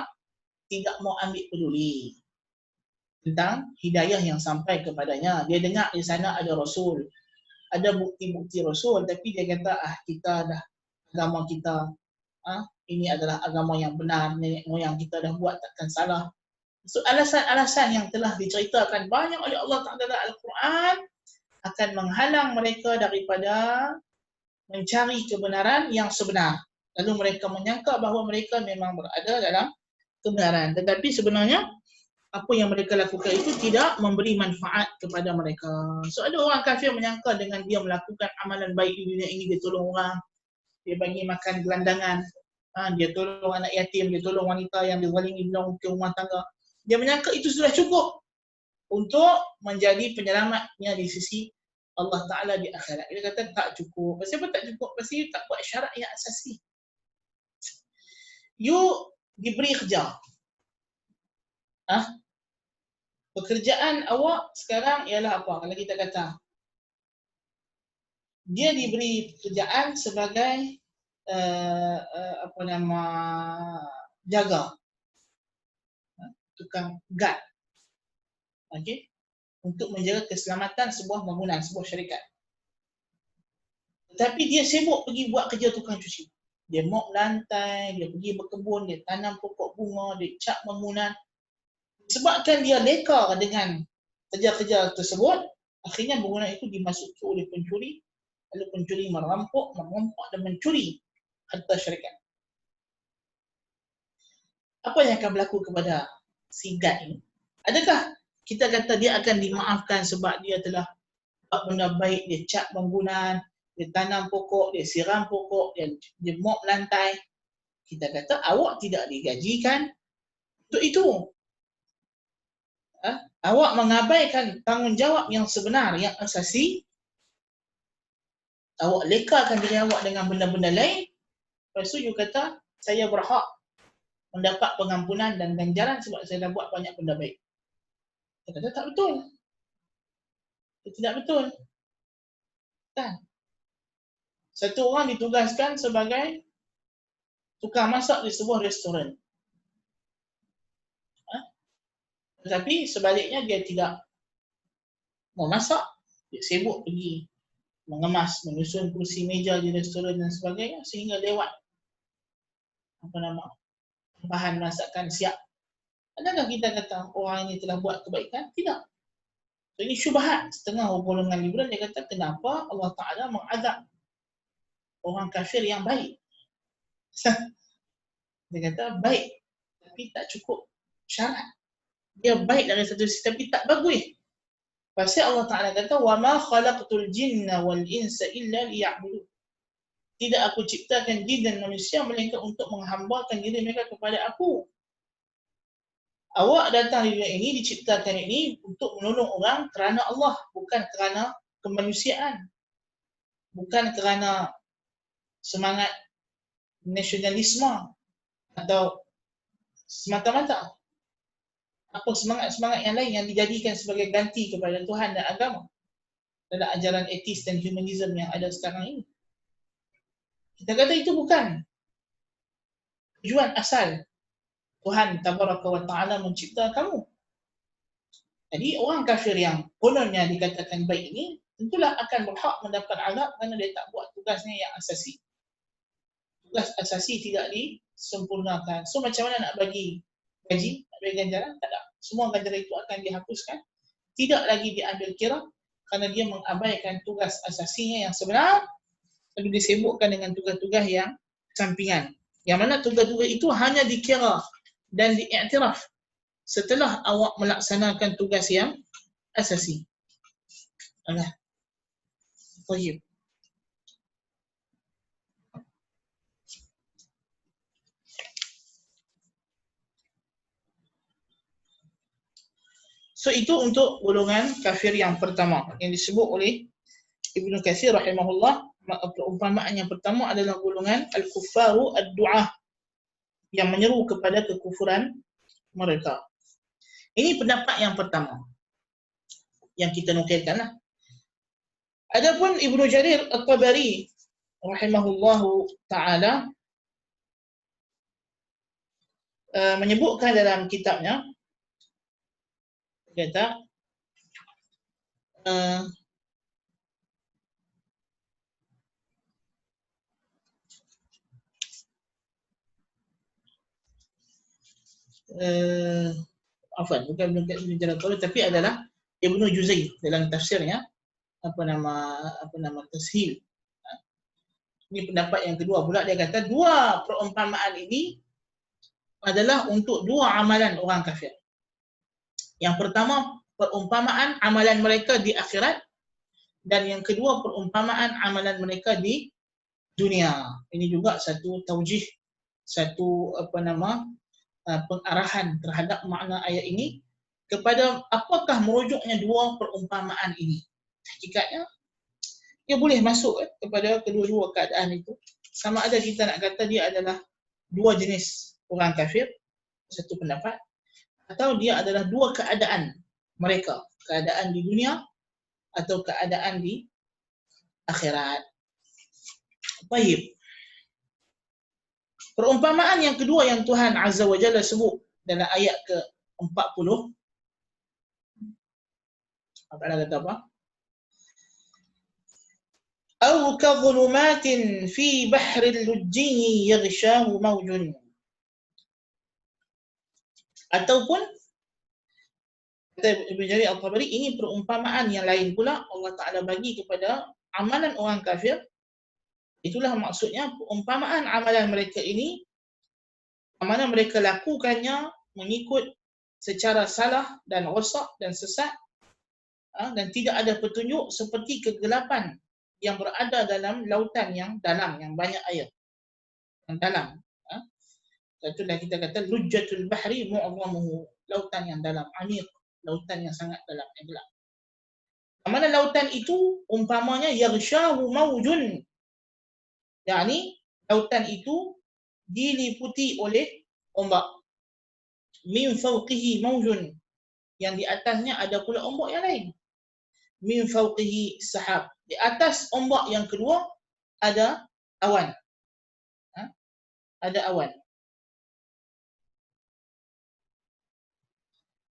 tidak mau ambil peduli tentang hidayah yang sampai kepadanya. Dia dengar di sana ada Rasul, ada bukti-bukti Rasul, tapi dia kata kita dah, agama kita ini adalah agama yang benar, nenek moyang kita dah buat takkan salah. So alasan-alasan yang telah diceritakan banyak oleh Allah Ta'ala dalam Al-Quran akan menghalang mereka daripada mencari kebenaran yang sebenar. Lalu mereka menyangka bahawa mereka memang berada dalam kebenaran. Tetapi sebenarnya apa yang mereka lakukan itu tidak memberi manfaat kepada mereka. So ada orang kafir menyangka dengan dia melakukan amalan baik di dunia ini, dia tolong orang, dia bagi makan gelandangan, dia tolong anak yatim, dia tolong wanita yang dizalimi dalam rumah tangga. Dia menyangka itu sudah cukup untuk menjadi penyelamatnya di sisi Allah Ta'ala di akhirat. Dia kata tak cukup. Pasal apa tak cukup? Pasal you tak buat syarat yang asasi. You diberi kerja. Pekerjaan awak sekarang ialah apa? Kalau kita kata dia diberi pekerjaan sebagai jaga, tukang guard, okey, untuk menjaga keselamatan sebuah bangunan, sebuah syarikat. Tetapi dia sibuk pergi buat kerja tukang cuci. Dia mop lantai, dia pergi berkebun, dia tanam pokok bunga, dia cat bangunan. Sebabkan dia leka dengan kerja-kerja tersebut, akhirnya bangunan itu dimasuki oleh pencuri, lalu pencuri merampok dan mencuri harta syarikat. Apa yang akan berlaku kepada si guard ini? Adakah kita kata dia akan dimaafkan sebab dia telah buat benda baik, dia cat bangunan, dia tanam pokok, dia siram pokok, dia mop lantai? Kita kata awak tidak digajikan untuk itu. Awak mengabaikan tanggungjawab yang sebenar, yang asasi. Awak lekakan diri awak dengan benda-benda lain. Lepas tu you kata, saya berhak mendapat pengampunan dan ganjaran sebab saya dah buat banyak benda baik. Dia kata tak betul. Itu tidak betul. Kan? Satu orang ditugaskan sebagai tukang masak di sebuah restoran. Tetapi sebaliknya dia tidak mau masak, dia sibuk pergi mengemas, menyusun kursi meja di restoran dan sebagainya sehingga lewat bahan masakan siap. Adakah kita kata orang ini telah buat kebaikan? Tidak. So, ini syubhat setengah golongan liberal. Dia kata kenapa Allah Ta'ala mengazab orang kafir yang baik? Dia kata baik tapi tak cukup syarat. Dia baik dari satu sisi tapi tak bagus. Pasal Allah Ta'ala kata وَمَا خَلَقْتُ الْجِنَّ وَالْإِنْسَ إِلَّا لِيَعْبُدُونَ. Tidak aku ciptakan jin dan manusia melainkan untuk menghambakan diri mereka kepada aku. Awak datang di dunia ini, diciptakan ini untuk menolong orang kerana Allah, bukan kerana kemanusiaan. Bukan kerana semangat nasionalisme atau semata-mata apa semangat-semangat yang lain yang dijadikan sebagai ganti kepada Tuhan dan agama dalam ajaran etis dan humanism yang ada sekarang ini. Kita kata itu bukan tujuan asal Tuhan Tabaraka wa Ta'ala mencipta kamu. Jadi orang kafir yang kononnya dikatakan baik ini tentulah akan berhak mendapat azab kerana dia tak buat tugasnya yang asasi. Tugas asasi tidak disempurnakan. So macam mana nak bagi gaji, nak bagi ganjaran? Tak ada. Semua ganjaran itu akan dihapuskan. Tidak lagi diambil kira kerana dia mengabaikan tugas asasinya yang sebenar, lalu disibukkan dengan tugas-tugas yang sampingan. Yang mana tugas-tugas itu hanya dikira dan diiktiraf setelah awak melaksanakan tugas yang asasi. Alah. Baik. So itu untuk golongan kafir yang pertama yang disebut oleh Ibnu Katsir rahimahullah. Perumpamaan yang pertama adalah golongan al-kuffaru ad-du'ah yang menyeru kepada kekufuran mereka. Ini pendapat yang pertama yang kita nukilkanlah. Adapun Ibnu Jarir At-Tabari rahimahullahu taala menyebutkan dalam kitabnya, kata bukan Ibnu Jarir At-Tabari tapi adalah Ibnu Juzai dalam tafsirnya apa nama tashil. Ini pendapat yang kedua pula, dia kata dua perumpamaan ini adalah untuk dua amalan orang kafir. Yang pertama, perumpamaan amalan mereka di akhirat, dan yang kedua, perumpamaan amalan mereka di dunia. Ini juga satu taujih, satu pengarahan terhadap makna ayat ini kepada apakah merujuknya dua perumpamaan ini. Hakikatnya dia boleh masuk kepada kedua-dua keadaan itu. Sama ada kita nak kata dia adalah dua jenis orang kafir, satu pendapat, atau dia adalah dua keadaan mereka, keadaan di dunia atau keadaan di akhirat. Baik. Perumpamaan yang kedua yang Tuhan Azza wa Jalla sebut dalam ayat ke-40, apa kata apa? Au kadhulumatin fi bahril lujji yaghshahu mawjun. Ataupun kata Ibnu Jarir Al-Tabari, ini perumpamaan yang lain pula Allah Taala bagi kepada amalan orang kafir. Itulah maksudnya perumpamaan amalan mereka ini, mana mereka lakukannya mengikut secara salah dan rosak dan sesat, dan tidak ada petunjuk, seperti kegelapan yang berada dalam lautan yang dalam, yang banyak air, yang dalam. Itulah kita kata lujjatul bahri mu'azzamuhu, lautan yang dalam, amir, lautan yang sangat dalam, yang gelap. Mana lautan itu umpamanya yaghshahu mawjun, yakni lautan itu diliputi oleh ombak. Min fawqihi mawjun, yang di atasnya ada pula ombak yang lain. Min fawqihi sahab, di atas ombak yang kedua ada awan. Ada awan.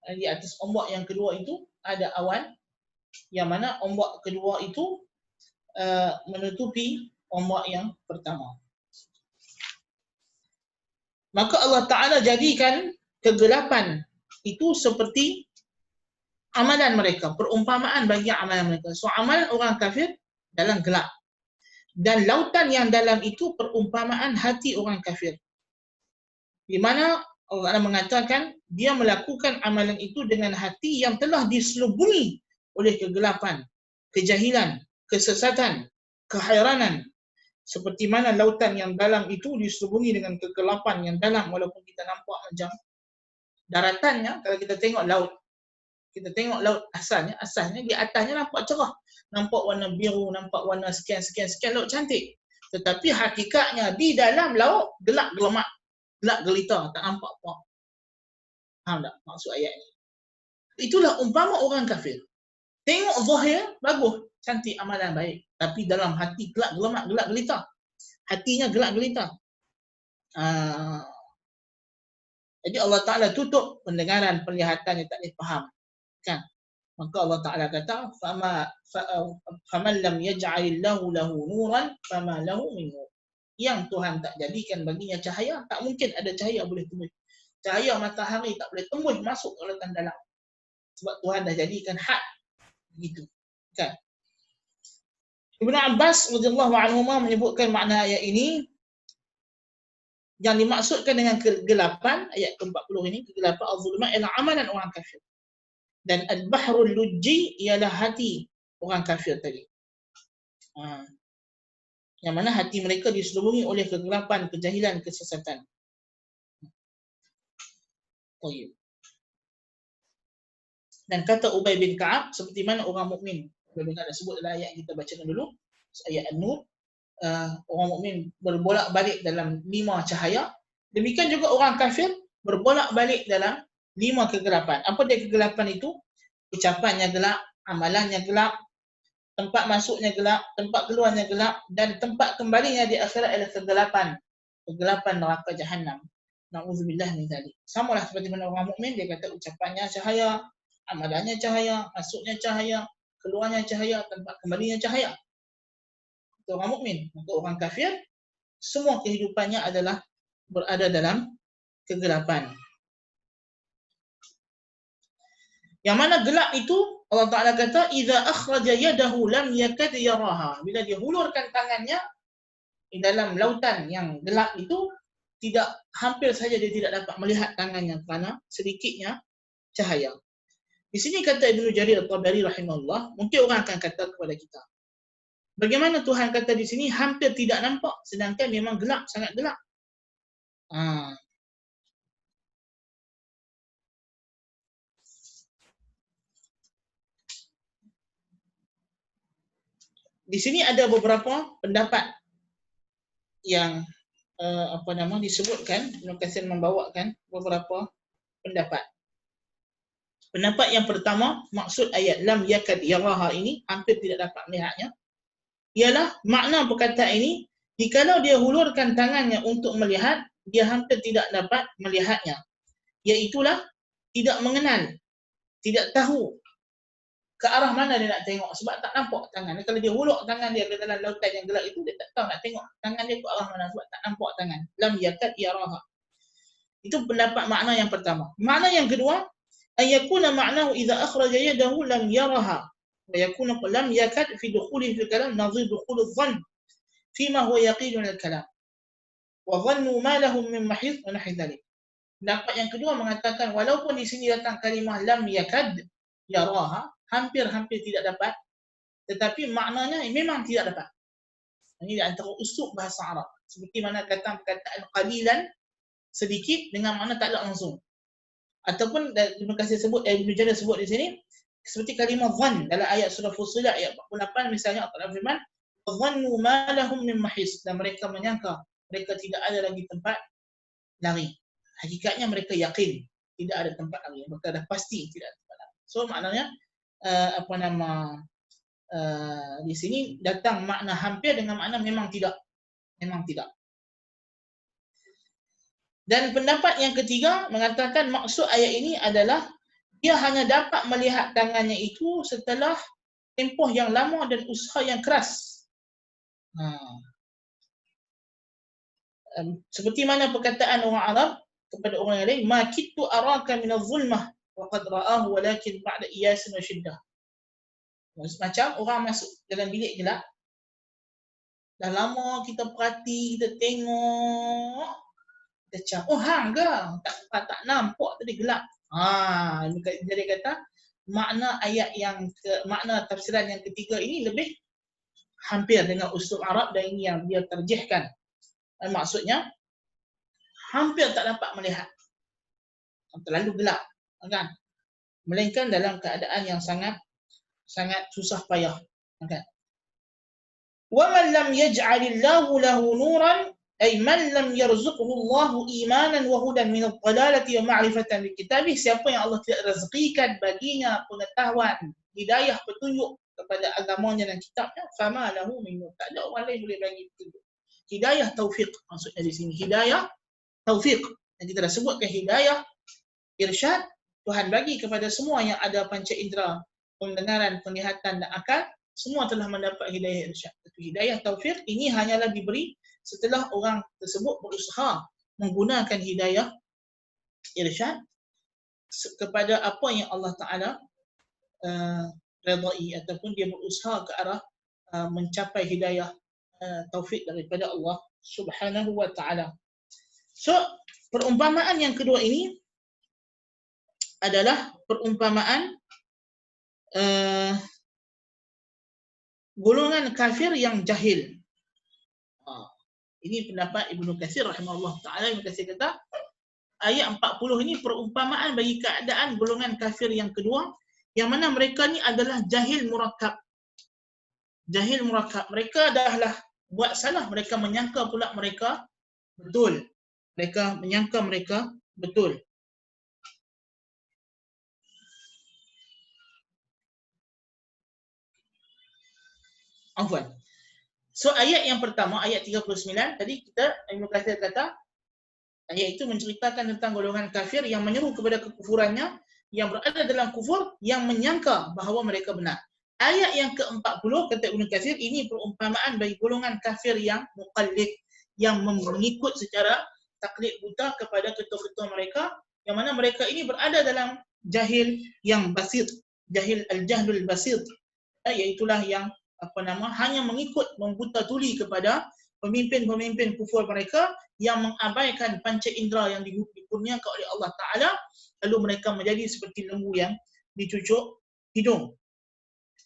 Di atas ombak yang kedua itu ada awan, yang mana ombak kedua itu menutupi ombak yang pertama. Maka Allah Ta'ala jadikan kegelapan itu seperti amalan mereka, perumpamaan bagi amalan mereka. So amalan orang kafir dalam gelap, dan lautan yang dalam itu perumpamaan hati orang kafir, di mana Allah mengatakan dia melakukan amalan itu dengan hati yang telah diselubungi oleh kegelapan, kejahilan, kesesatan, kehairanan. Seperti mana lautan yang dalam itu diselubungi dengan kegelapan yang dalam, walaupun kita nampak macam daratannya, kalau kita tengok laut, asalnya di atasnya nampak cerah, nampak warna biru, nampak warna sekian laut cantik. Tetapi hakikatnya di dalam laut gelap gelamak, gelap gelita, tak nampak apa. Faham tak maksud ayat ni? Itulah umpama orang kafir. Tengok zahir bagus, cantik, amalan baik, tapi dalam hati gelap gelamak, gelap gelita. Hatinya gelap gelita. Jadi Allah Ta'ala tutup pendengaran, penglihatan yang tak boleh faham. Kan? Maka Allah Ta'ala kata, faman lam yaj'alillahu lahu nuran fama lahu min nur. Yang Tuhan tak jadikan baginya cahaya, tak mungkin ada cahaya boleh tembus. Cahaya matahari tak boleh tembus masuk ke lautan dalam. Sebab Tuhan dah jadikan had begitu. Kan? Ibnu Abbas radhiyallahu anhu menyebutkan makna ayat ini, yang dimaksudkan dengan kegelapan ayat ke-40 ini, kegelapan az-zulumat ialah amalan orang kafir. Dan al-bahrul lujji ialah hati orang kafir tadi. Yang mana hati mereka diselubungi oleh kegelapan, kejahilan, kesesatan. Dan kata Ubay bin Ka'ab, seperti mana orang mukmin, Ubay bin Ka'ab dah sebut dalam ayat yang kita bacakan dulu, ayat An-Nur, orang mukmin berbolak-balik dalam 5 cahaya. Demikian juga orang kafir berbolak-balik dalam 5 kegelapan. Apa dia kegelapan itu? Ucapannya gelap, amalannya gelap, tempat masuknya gelap, tempat keluarnya gelap, dan tempat kembalinya di akhirat adalah kegelapan. Kegelapan neraka Jahannam. Na'udzubillah min dzalik. Samalah seperti mana orang mukmin, dia kata ucapannya cahaya, amalannya cahaya, masuknya cahaya, keluarnya cahaya, tempat kembalinya cahaya. Itu orang mukmin. Maka orang kafir, semua kehidupannya adalah berada dalam kegelapan. Yang mana gelap itu Allah Ta'ala kata idza akhraja yadahu lam yakad yaraha. Bila dia hulurkan tangannya di dalam lautan yang gelap itu, hampir saja dia tidak dapat melihat tangannya kerana sedikitnya cahaya. Di sini kata Ibnu Jarir At-Tabari rahimahullah, mungkin orang akan kata kepada kita, bagaimana Tuhan kata di sini hampir tidak nampak sedangkan memang gelap, sangat gelap. Di sini ada beberapa pendapat yang disebutkan. Ibnu Katsir membawakan beberapa pendapat. Pendapat yang pertama, maksud ayat lam yakad yaraha ini, hampir tidak dapat melihatnya, ialah makna perkataan ini, jikalau dia hulurkan tangannya untuk melihat, dia hampir tidak dapat melihatnya. Iaitulah tidak mengenal, tidak tahu ke arah mana dia nak tengok sebab tak nampak tangan. Kalau dia hulur tangan dia ke dalam lautan yang gelap itu, dia tak tahu nak tengok tangan dia ke arah mana sebab tak nampak tangan. Lam yakad yaraha. Itu pendapat makna yang pertama. Makna yang kedua, ayakuna ma'nahu idza akhraja yadahu lam yaraha wa yakuna lam yakad fi dukhulihi fil kalam nadhir dukhul adh-dhann fima huwa yaqin min al-kalam wa dhannu ma lahum min mahith wa nahwi dhalik. Pendapat yang kedua mengatakan walaupun di sini datang kalimah lam yakad yaraha, hampir-hampir tidak dapat, tetapi maknanya memang tidak dapat. Ini di antara uslub bahasa Arab. Seperti mana kata perkataan qalilan, sedikit, dengan makna tak ada langsung. Ataupun Ibnu Katsir sebut, Ibnu Jarir sebut di sini seperti kalimah dhann dalam ayat surah Fussilat ayat 48 misalnya, Allah firman dhannu ma lahum min mahis, dan mereka menyangka mereka tidak ada lagi tempat lari. Hakikatnya mereka yakin tidak ada tempat lari, mereka dah pasti tidak ada tempat lari. So maknanya di sini datang makna hampir dengan makna memang tidak. Memang tidak. Dan pendapat yang ketiga mengatakan maksud ayat ini adalah dia hanya dapat melihat tangannya itu setelah tempoh yang lama dan usaha yang keras. Seperti mana perkataan orang Arab kepada orang yang lain, ma kittu araka min adh-dhulmah wa qad ra'ahu walakin ba'da iyasin wa shiddah. Macam orang masuk dalam bilik gelap, dah lama kita perhati, kita tengok, kita cakap, hang ke? Tak nampak tadi gelap. Jadi kata makna ayat makna tafsiran yang ketiga ini lebih hampir dengan uslub Arab, dan ini yang dia terjihkan. Maksudnya hampir tak dapat melihat, terlalu gelap, kan? Melainkan dalam keadaan yang sangat susah payah, kan? Wa man lam yaj'alillahu lahu nuran ay man lam yarzuqhu Allahu imanan wa hudan min ad-dhalalati wa ma'rifatan bi kitabih, siapa yang Allah tidak rezekikan baginya pengetahuan, hidayah, petunjuk kepada agamanya dan kitabnya, fama lahu min nur, tak ada orang lain boleh bagi petunjuk. Hidayah taufik maksudnya di sini, hidayah taufik. Dan kita dah sebutkan hidayah irsyad, Tuhan bagi kepada semua yang ada panca indera, pendengaran, penglihatan dan akal, semua telah mendapat hidayah irsyad. Tapi hidayah taufik ini hanyalah diberi setelah orang tersebut berusaha menggunakan hidayah irsyad kepada apa yang Allah Ta'ala redai, ataupun dia berusaha ke arah mencapai hidayah taufik daripada Allah Subhanahu wa Ta'ala. So, perumpamaan yang kedua ini adalah perumpamaan golongan kafir yang jahil. Ini pendapat Ibnu Katsir rahimahullah ta'ala. Ibnu Katsir kata ayat 40 ini perumpamaan bagi keadaan golongan kafir yang kedua, yang mana mereka ni adalah jahil murakkab. Jahil murakkab. Mereka dahlah buat salah, mereka menyangka pula mereka betul. Mereka menyangka mereka betul. Afwan. So ayat yang pertama, ayat 39, tadi Ibnu Katsir kata ayat itu menceritakan tentang golongan kafir yang menyeru kepada kekufurannya, yang berada dalam kufur, yang menyangka bahawa mereka benar. Ayat yang ke-40 kata Ibnu Katsir, ini perumpamaan bagi golongan kafir yang muqallid, yang mengikut secara taklid buta kepada ketua-ketua mereka, yang mana mereka ini berada dalam jahil yang basit, jahil al-jahlul basit, iaitulah yang hanya mengikut, membuta tuli kepada pemimpin-pemimpin kufur mereka yang mengabaikan panca indera yang dikurniakan oleh Allah Ta'ala, lalu mereka menjadi seperti lembu yang di cucuk hidung.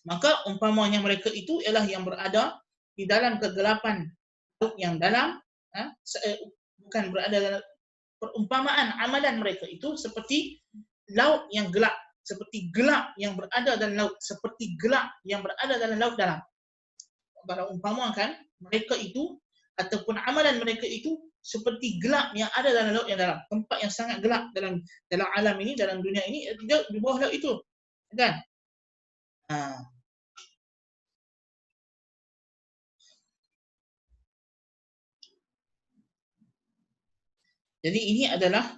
Maka umpamanya mereka itu ialah yang berada di dalam kegelapan laut yang dalam, bukan berada dalam, perumpamaan amalan mereka itu seperti laut yang gelap, seperti gelap yang berada dalam laut, seperti gelap yang berada dalam laut dalam. Kalau umpamakan mereka itu ataupun amalan mereka itu seperti gelap yang ada dalam laut yang dalam, tempat yang sangat gelap dalam alam ini, dalam dunia ini, di bawah laut itu, kan? Jadi ini adalah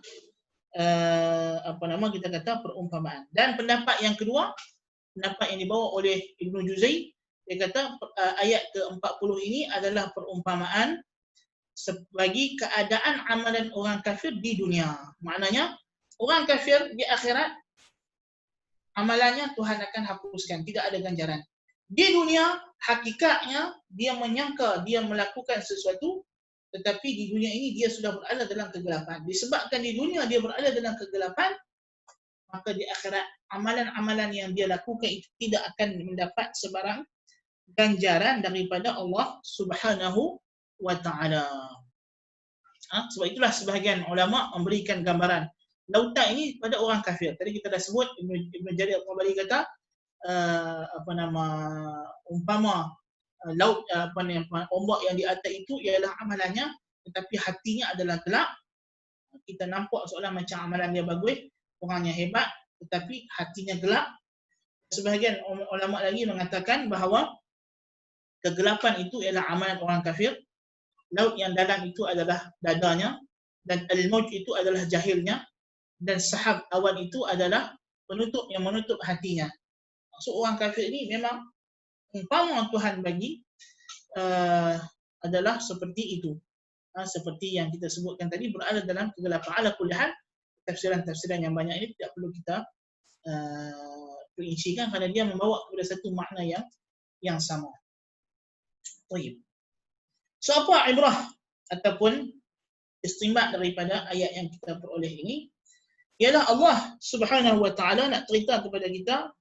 kita kata perumpamaan. Dan pendapat yang kedua, pendapat yang dibawa oleh Ibnu Juzai, dia kata ayat ke-40 ini adalah perumpamaan bagi keadaan amalan orang kafir di dunia. Maknanya orang kafir di akhirat amalannya Tuhan akan hapuskan, tidak ada ganjaran. Di dunia hakikatnya dia menyangka dia melakukan sesuatu, tetapi di dunia ini dia sudah berada dalam kegelapan. Disebabkan di dunia dia berada dalam kegelapan, maka di akhirat amalan-amalan yang dia lakukan itu tidak akan mendapat sebarang ganjaran daripada Allah Subhanahu wa taala. Sebab itulah sebahagian ulama memberikan gambaran lautan ini pada orang kafir. Tadi kita dah sebut, Ibn Jarir At-Tabari kata umpama laut ombak yang di atas itu ialah amalannya, tetapi hatinya adalah gelap. Kita nampak seolah macam amalan dia bagus, orangnya hebat, tetapi hatinya gelap. Sebahagian ulama lagi mengatakan bahawa kegelapan itu ialah amalan orang kafir. Laut yang dalam itu adalah dadanya, dan al-mauj itu adalah jahilnya, dan sahab awan itu adalah penutup yang menutup hatinya. Maksud orang kafir ini memang umpama Tuhan bagi adalah seperti itu. Seperti yang kita sebutkan tadi, berada dalam kegelapan. Ala kulli hal, tafsiran-tafsiran yang banyak ini tidak perlu kita perincikan kerana dia membawa kepada satu makna yang sama. Baik. So apa ibrah ataupun istinbat daripada ayat yang kita peroleh ini? Ialah Allah Subhanahu wa taala nak cerita kepada kita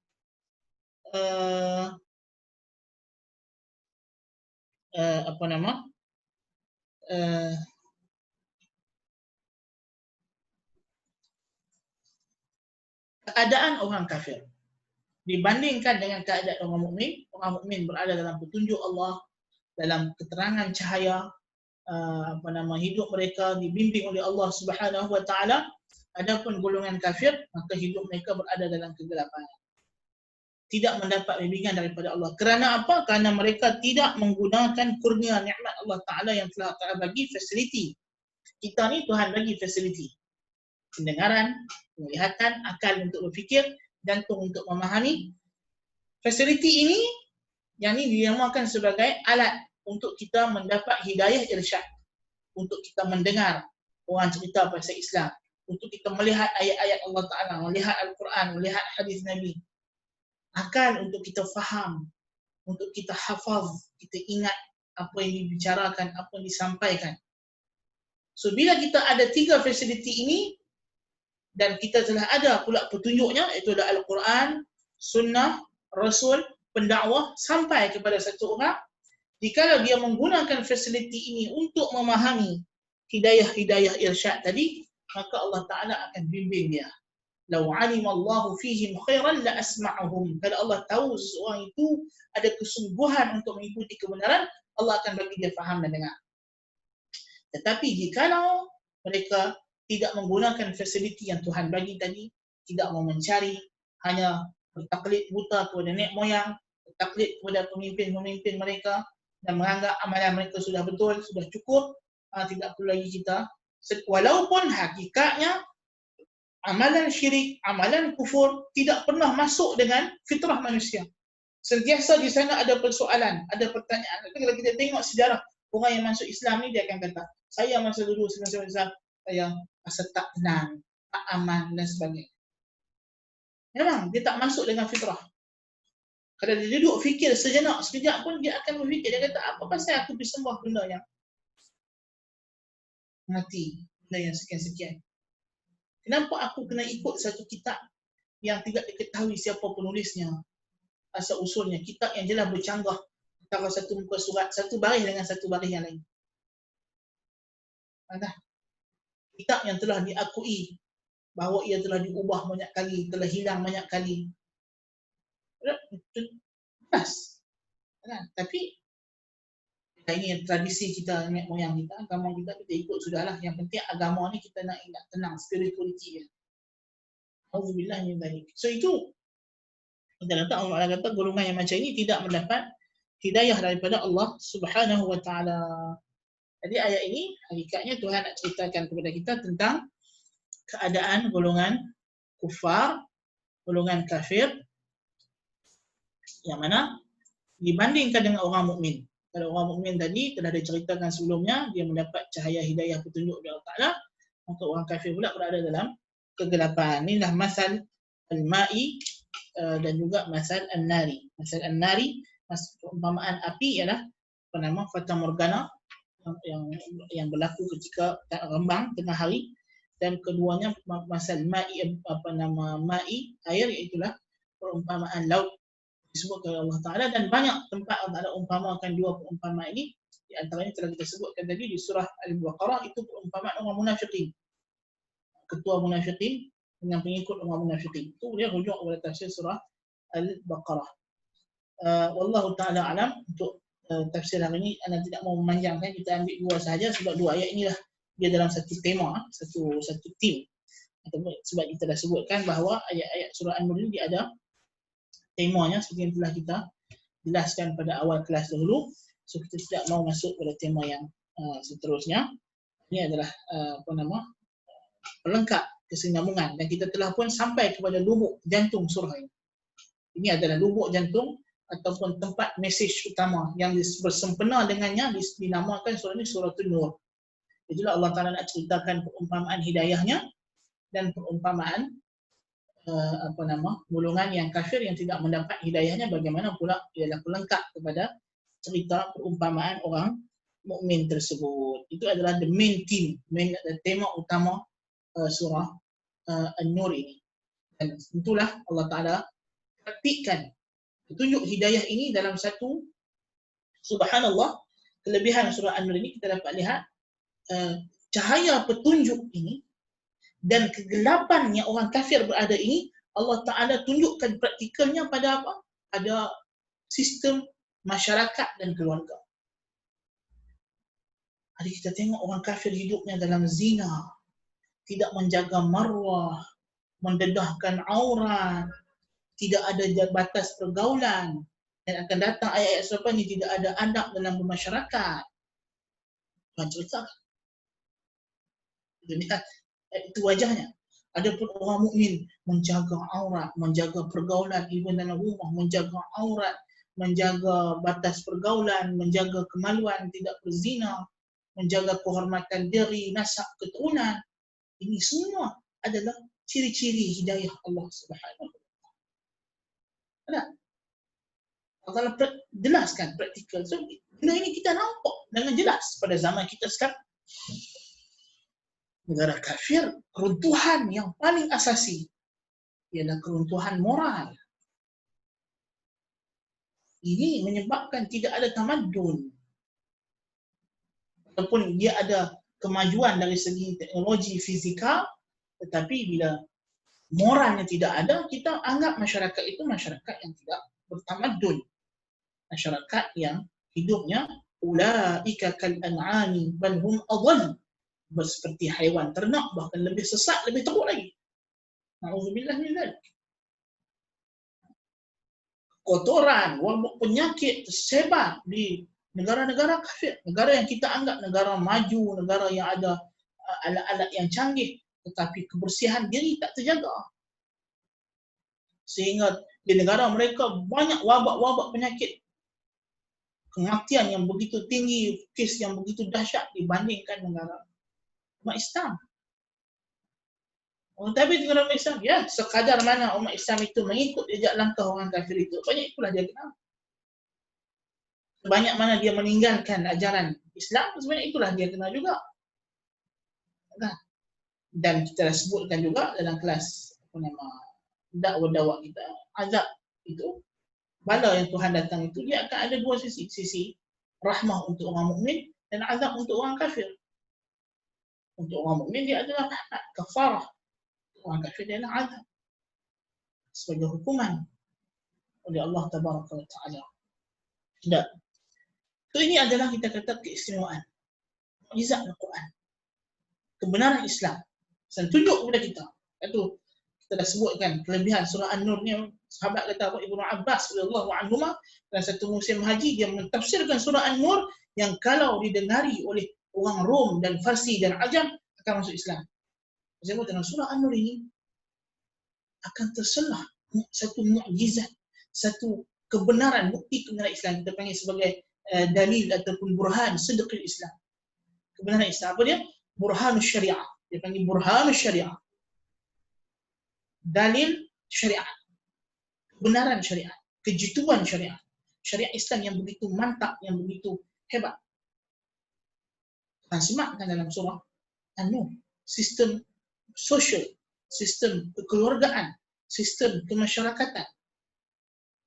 keadaan orang kafir dibandingkan dengan keadaan orang mukmin. Orang mukmin berada dalam petunjuk Allah, dalam keterangan cahaya, hidup mereka dibimbing oleh Allah Subhanahu wa taala. Adapun golongan kafir, maka hidup mereka berada dalam kegelapan, tidak mendapat bimbingan daripada Allah. Kerana apa? Kerana mereka tidak menggunakan kurnia nikmat Allah Taala yang telah Taala bagi fasiliti. Kita ni Tuhan bagi fasiliti, pendengaran, penglihatan, akal untuk berfikir, jantung untuk memahami. Fasiliti ini yang ini dinamakan sebagai alat untuk kita mendapat hidayah irsyad, untuk kita mendengar orang cerita pasal Islam, untuk kita melihat ayat-ayat Allah Ta'ala, melihat Al-Quran, melihat hadis Nabi. Akal untuk kita faham, untuk kita hafaz, kita ingat apa yang dibicarakan, apa yang disampaikan. So bila kita ada tiga fasiliti ini, dan kita telah ada pula petunjuknya, iaitu ada Al-Quran, Sunnah, Rasul, pendakwah sampai kepada satu orang, jika dia menggunakan fasiliti ini untuk memahami hidayah-hidayah irsyad tadi, maka Allah Ta'ala akan bimbing dia. Lau alimallahu fihim khairan la asma'ahum. Kalau Allah tahu seseorang itu ada kesungguhan untuk mengikuti kebenaran, Allah akan bagi dia faham dan dengar. Tetapi jikalau mereka tidak menggunakan fasiliti yang Tuhan bagi tadi, tidak mau mencari, hanya bertaklid buta kepada nenek moyang, bertaklid kepada pemimpin-pemimpin mereka, dan menganggap amalan mereka sudah betul, sudah cukup, tidak perlu lagi kita. Walaupun hakikatnya amalan syirik, amalan kufur tidak pernah masuk dengan fitrah manusia. Sentiasa di sana ada persoalan, ada pertanyaan. Tapi kalau kita tengok sejarah orang yang masuk Islam ni, dia akan kata, saya masa dulu sebelum Islam, saya rasa tak tenang, tak aman dan sebagainya. Memang dia tak masuk dengan fitrah. Kalau dia duduk fikir sejenak, sekejap pun dia akan berfikir. Dia kata, apa pasal aku pergi sembah benda yang mati, benda yang sekian-sekian. Kenapa aku kena ikut satu kitab yang tidak diketahui siapa penulisnya, asal usulnya, kitab yang jelas bercanggah antara satu muka surat, satu baris dengan satu baris yang lain. Kitab yang telah diakui bahawa ia telah diubah banyak kali, telah hilang banyak kali. Jelas. Tapi ini tradisi kita, nenek moyang kita, agama kita ikut sudahlah. Yang penting agama ni kita nak ingat tenang, spirituality dia. Auzubillah min dzalik. So itu kita kata golongan yang macam ini tidak mendapat hidayah daripada Allah Subhanahu wa taala. Jadi ayat ini hakikatnya Tuhan nak ceritakan kepada kita tentang keadaan golongan kufar, golongan kafir yang mana dibandingkan dengan orang mukmin. Kalau orang mukmin tadi telah diceritakan sebelumnya, dia mendapat cahaya hidayah petunjuk dari Allah Taala. Untuk orang kafir pula berada dalam kegelapan. Inilah masal al-ma'i dan juga masal an-nari. Masal an-nari, perumpamaan api ialah fata morgana yang berlaku ketika rembang tengah hari, dan keduanya masal ma'i ma'i air, iaitulah perumpamaan laut disebutkan oleh Allah Taala, dan banyak tempat Allah Taala umpamakan dua perumpamaan ini. Di antaranya telah kita sebutkan tadi di surah Al-Baqarah, itu perumpamaan orang munafikin. Ketua munafikin dengan pengikut orang munafikin. Itu dia rujuk kepada tafsir surah Al-Baqarah. Wallahu taala alam. Untuk tafsir hari ini anda tidak mau memanjangkan, kita ambil dua sahaja sebab dua ayat inilah dia dalam satu tema, satu tim. Sebab kita dah sebutkan bahawa ayat-ayat surah An-Nur ini dia ada temanya seperti yang telah kita jelaskan pada awal kelas dahulu. So kita tidak mau masuk pada tema yang seterusnya. Ini adalah pelengkap kesinambungan, dan kita telah pun sampai kepada lubuk jantung surah ini. Ini adalah lubuk jantung ataupun tempat mesej utama yang bersempena dengannya dinamakan surah ini Suratul Nur. Itulah Allah Taala nak ceritakan perumpamaan hidayahnya dan perumpamaan golongan yang kafir yang tidak mendapat hidayahnya, bagaimana pula ialah pelengkap kepada cerita perumpamaan orang mukmin tersebut. Itu adalah the main theme, tema utama surah An-Nur ini. Dan itulah Allah Taala praktikkan petunjuk hidayah ini dalam satu, subhanallah, kelebihan surah An-Nur ini kita dapat lihat cahaya petunjuk ini dan kegelapan yang orang kafir berada ini, Allah Ta'ala tunjukkan praktikalnya pada apa? Pada sistem masyarakat dan keluarga. Jadi kita tengok orang kafir hidupnya dalam zina, tidak menjaga marwah, mendedahkan aurat, tidak ada batas pergaulan, dan akan datang ayat-ayat selepas ini tidak ada adab dalam bermasyarakat. Tuhan ceritakan. Itu wajahnya. Adapun orang mukmin menjaga aurat, menjaga pergaulan even dalam rumah, menjaga aurat, menjaga batas pergaulan, menjaga kemaluan, tidak berzina, menjaga kehormatan diri, nasab, keturunan. Ini semua adalah ciri-ciri hidayah Allah Subhanahu wa taala. Allah jelaskan praktikal. So, benda ini kita nampak dengan jelas pada zaman kita sekarang. Negara kafir, keruntuhan yang paling asasi ialah keruntuhan moral. Ini menyebabkan tidak ada tamadun. Walaupun dia ada kemajuan dari segi teknologi fizikal, tetapi bila moralnya tidak ada, kita anggap masyarakat itu masyarakat yang tidak bertamadun. Masyarakat yang hidupnya ulaika kal an'ami bal hum adall, seperti haiwan ternak, bahkan lebih sesat, lebih teruk lagi. Na'udzubillah min dzalik. Kotoran, wabak, penyakit tersebar di negara-negara kafir, negara yang kita anggap negara maju, negara yang ada alat-alat yang canggih, tetapi kebersihan diri tak terjaga. Sehingga di negara mereka banyak wabak-wabak penyakit, kematian yang begitu tinggi, kes yang begitu dahsyat dibandingkan negara umat Islam. Tapi negara umat Islam, ya sekadar mana umat Islam itu mengikut jejak langkah orang kafir itu, banyak itulah dia kenal. Sebanyak mana dia meninggalkan ajaran Islam, sebanyak itulah dia kenal juga. Dan kita sebutkan juga dalam kelas dakwa kita, azab itu, bala yang Tuhan datang itu, dia akan ada dua sisi. Sisi rahmah untuk orang mukmin dan azab untuk orang kafir. Untuk orang mukmin dia adalah rahmat, kafarah. Orang kafir dia adalah azab sebagai hukuman oleh Allah Tabaraka wa Ta'ala. Tidak. So, ini adalah kita kata keistimewaan, mukjizat Al-Quran, kebenaran Islam. Dan tunjuk kepada kita. Itu kita dah sebutkan kelebihan surah An-Nur ni. Sahabat kata Ibnu Abbas radhiyallahu anhuma dalam satu musim haji dia mentafsirkan surah An-Nur yang kalau didengari oleh orang Rom dan Farsi dan Ajam akan masuk Islam. Sebab dalam surah An-Nur ini akan terselah satu mukjizat, satu kebenaran, bukti kebenaran Islam. Kita panggil sebagai dalil ataupun burhan sidqil Islam. Kebenaran Islam apa dia? Burhanus syariah. Dia panggil burhanus syariah. Dalil syariat. Kebenaran syariat, kejutuan syariat. Syariat Islam yang begitu mantap, yang begitu hebat. Kita semakkan dalam surah An-Nur, sistem sosial, sistem kekeluargaan, sistem kemasyarakatan.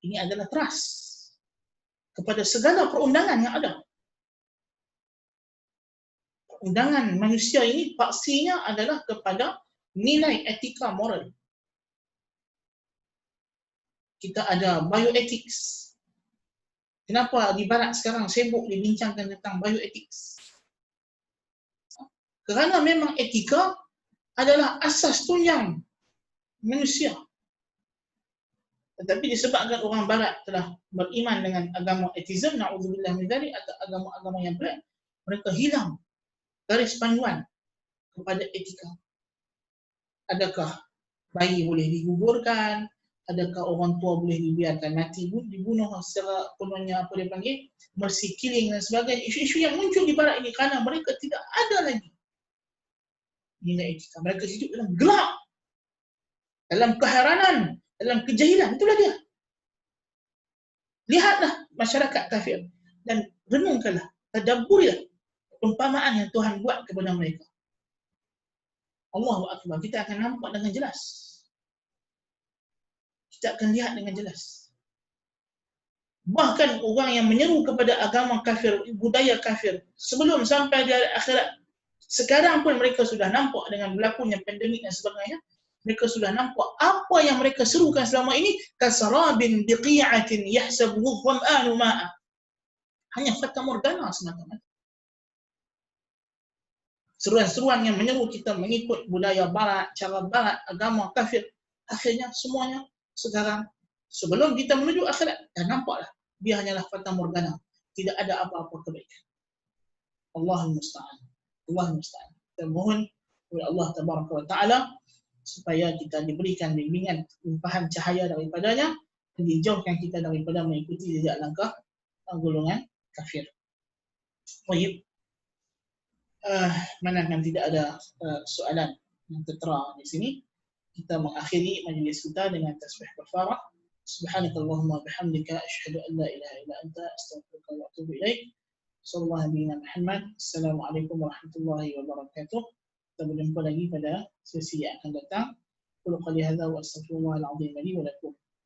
Ini adalah trust kepada segala perundangan yang ada. Perundangan manusia ini paksinya adalah kepada nilai etika moral. Kita ada bioethics. Kenapa di barat sekarang sibuk dibincangkan tentang bioethics? Kerana memang etika adalah asas tunjang manusia. Tetapi disebabkan orang barat telah beriman dengan agama atheism, na'udzubillah min dzalik, atau agama-agama yang lain, mereka hilang garis panduan kepada etika. Adakah bayi boleh digugurkan? Adakah orang tua boleh dibiarkan mati, dibunuh secara penuhnya, apa dia panggil, mercy killing dan sebagainya. Isu-isu yang muncul di barat ini kerana mereka tidak ada lagi nilai etika. Mereka hidup dalam gelap, dalam keheranan, dalam kejahilan. Itulah dia. Lihatlah masyarakat kafir dan renungkanlah, tadabburilah perumpamaan yang Tuhan buat kepada mereka. Allahu Akbar. Kita akan nampak dengan jelas. Kita akan lihat dengan jelas. Bahkan orang yang menyeru kepada agama kafir, budaya kafir, sebelum sampai di akhirat, sekarang pun mereka sudah nampak dengan berlakunya pandemik dan sebagainya, mereka sudah nampak apa yang mereka serukan selama ini, kasarabin biqi'atin yahsabuhu dhama'anu ma'a. Hanya fata morgana semata-mata. Seruan-seruan yang menyeru kita mengikut budaya barat, cara barat, agama kafir, akhirnya semuanya sekarang sebelum kita menuju akhirat dah nampaklah dia hanyalah fata morgana, tidak ada apa-apa kebaikan. Allahul musta'an. Allahul musta'an. Kita mohon kepada Allah Tabaraka wa Ta'ala supaya kita diberikan bimbingan limpahan cahaya daripadanya dan dijauhkan kita daripada mengikuti jejak langkah golongan kafir. Baik. Manakala tidak ada soalan yang tertera di sini, kita mengakhiri majlis kita dengan tasbih kafarah. Subhanakallahumma bihamdika asyhadu an la ilaha illa anta astaghfiruka wa atubu ilaik. Sallallahu alaihi Muhammad. Assalamualaikum warahmatullahi wabarakatuh. Kita berjumpa lagi pada sesi yang akan datang. Qul qali hadza wa astaghfirullahal azim li wa lakum.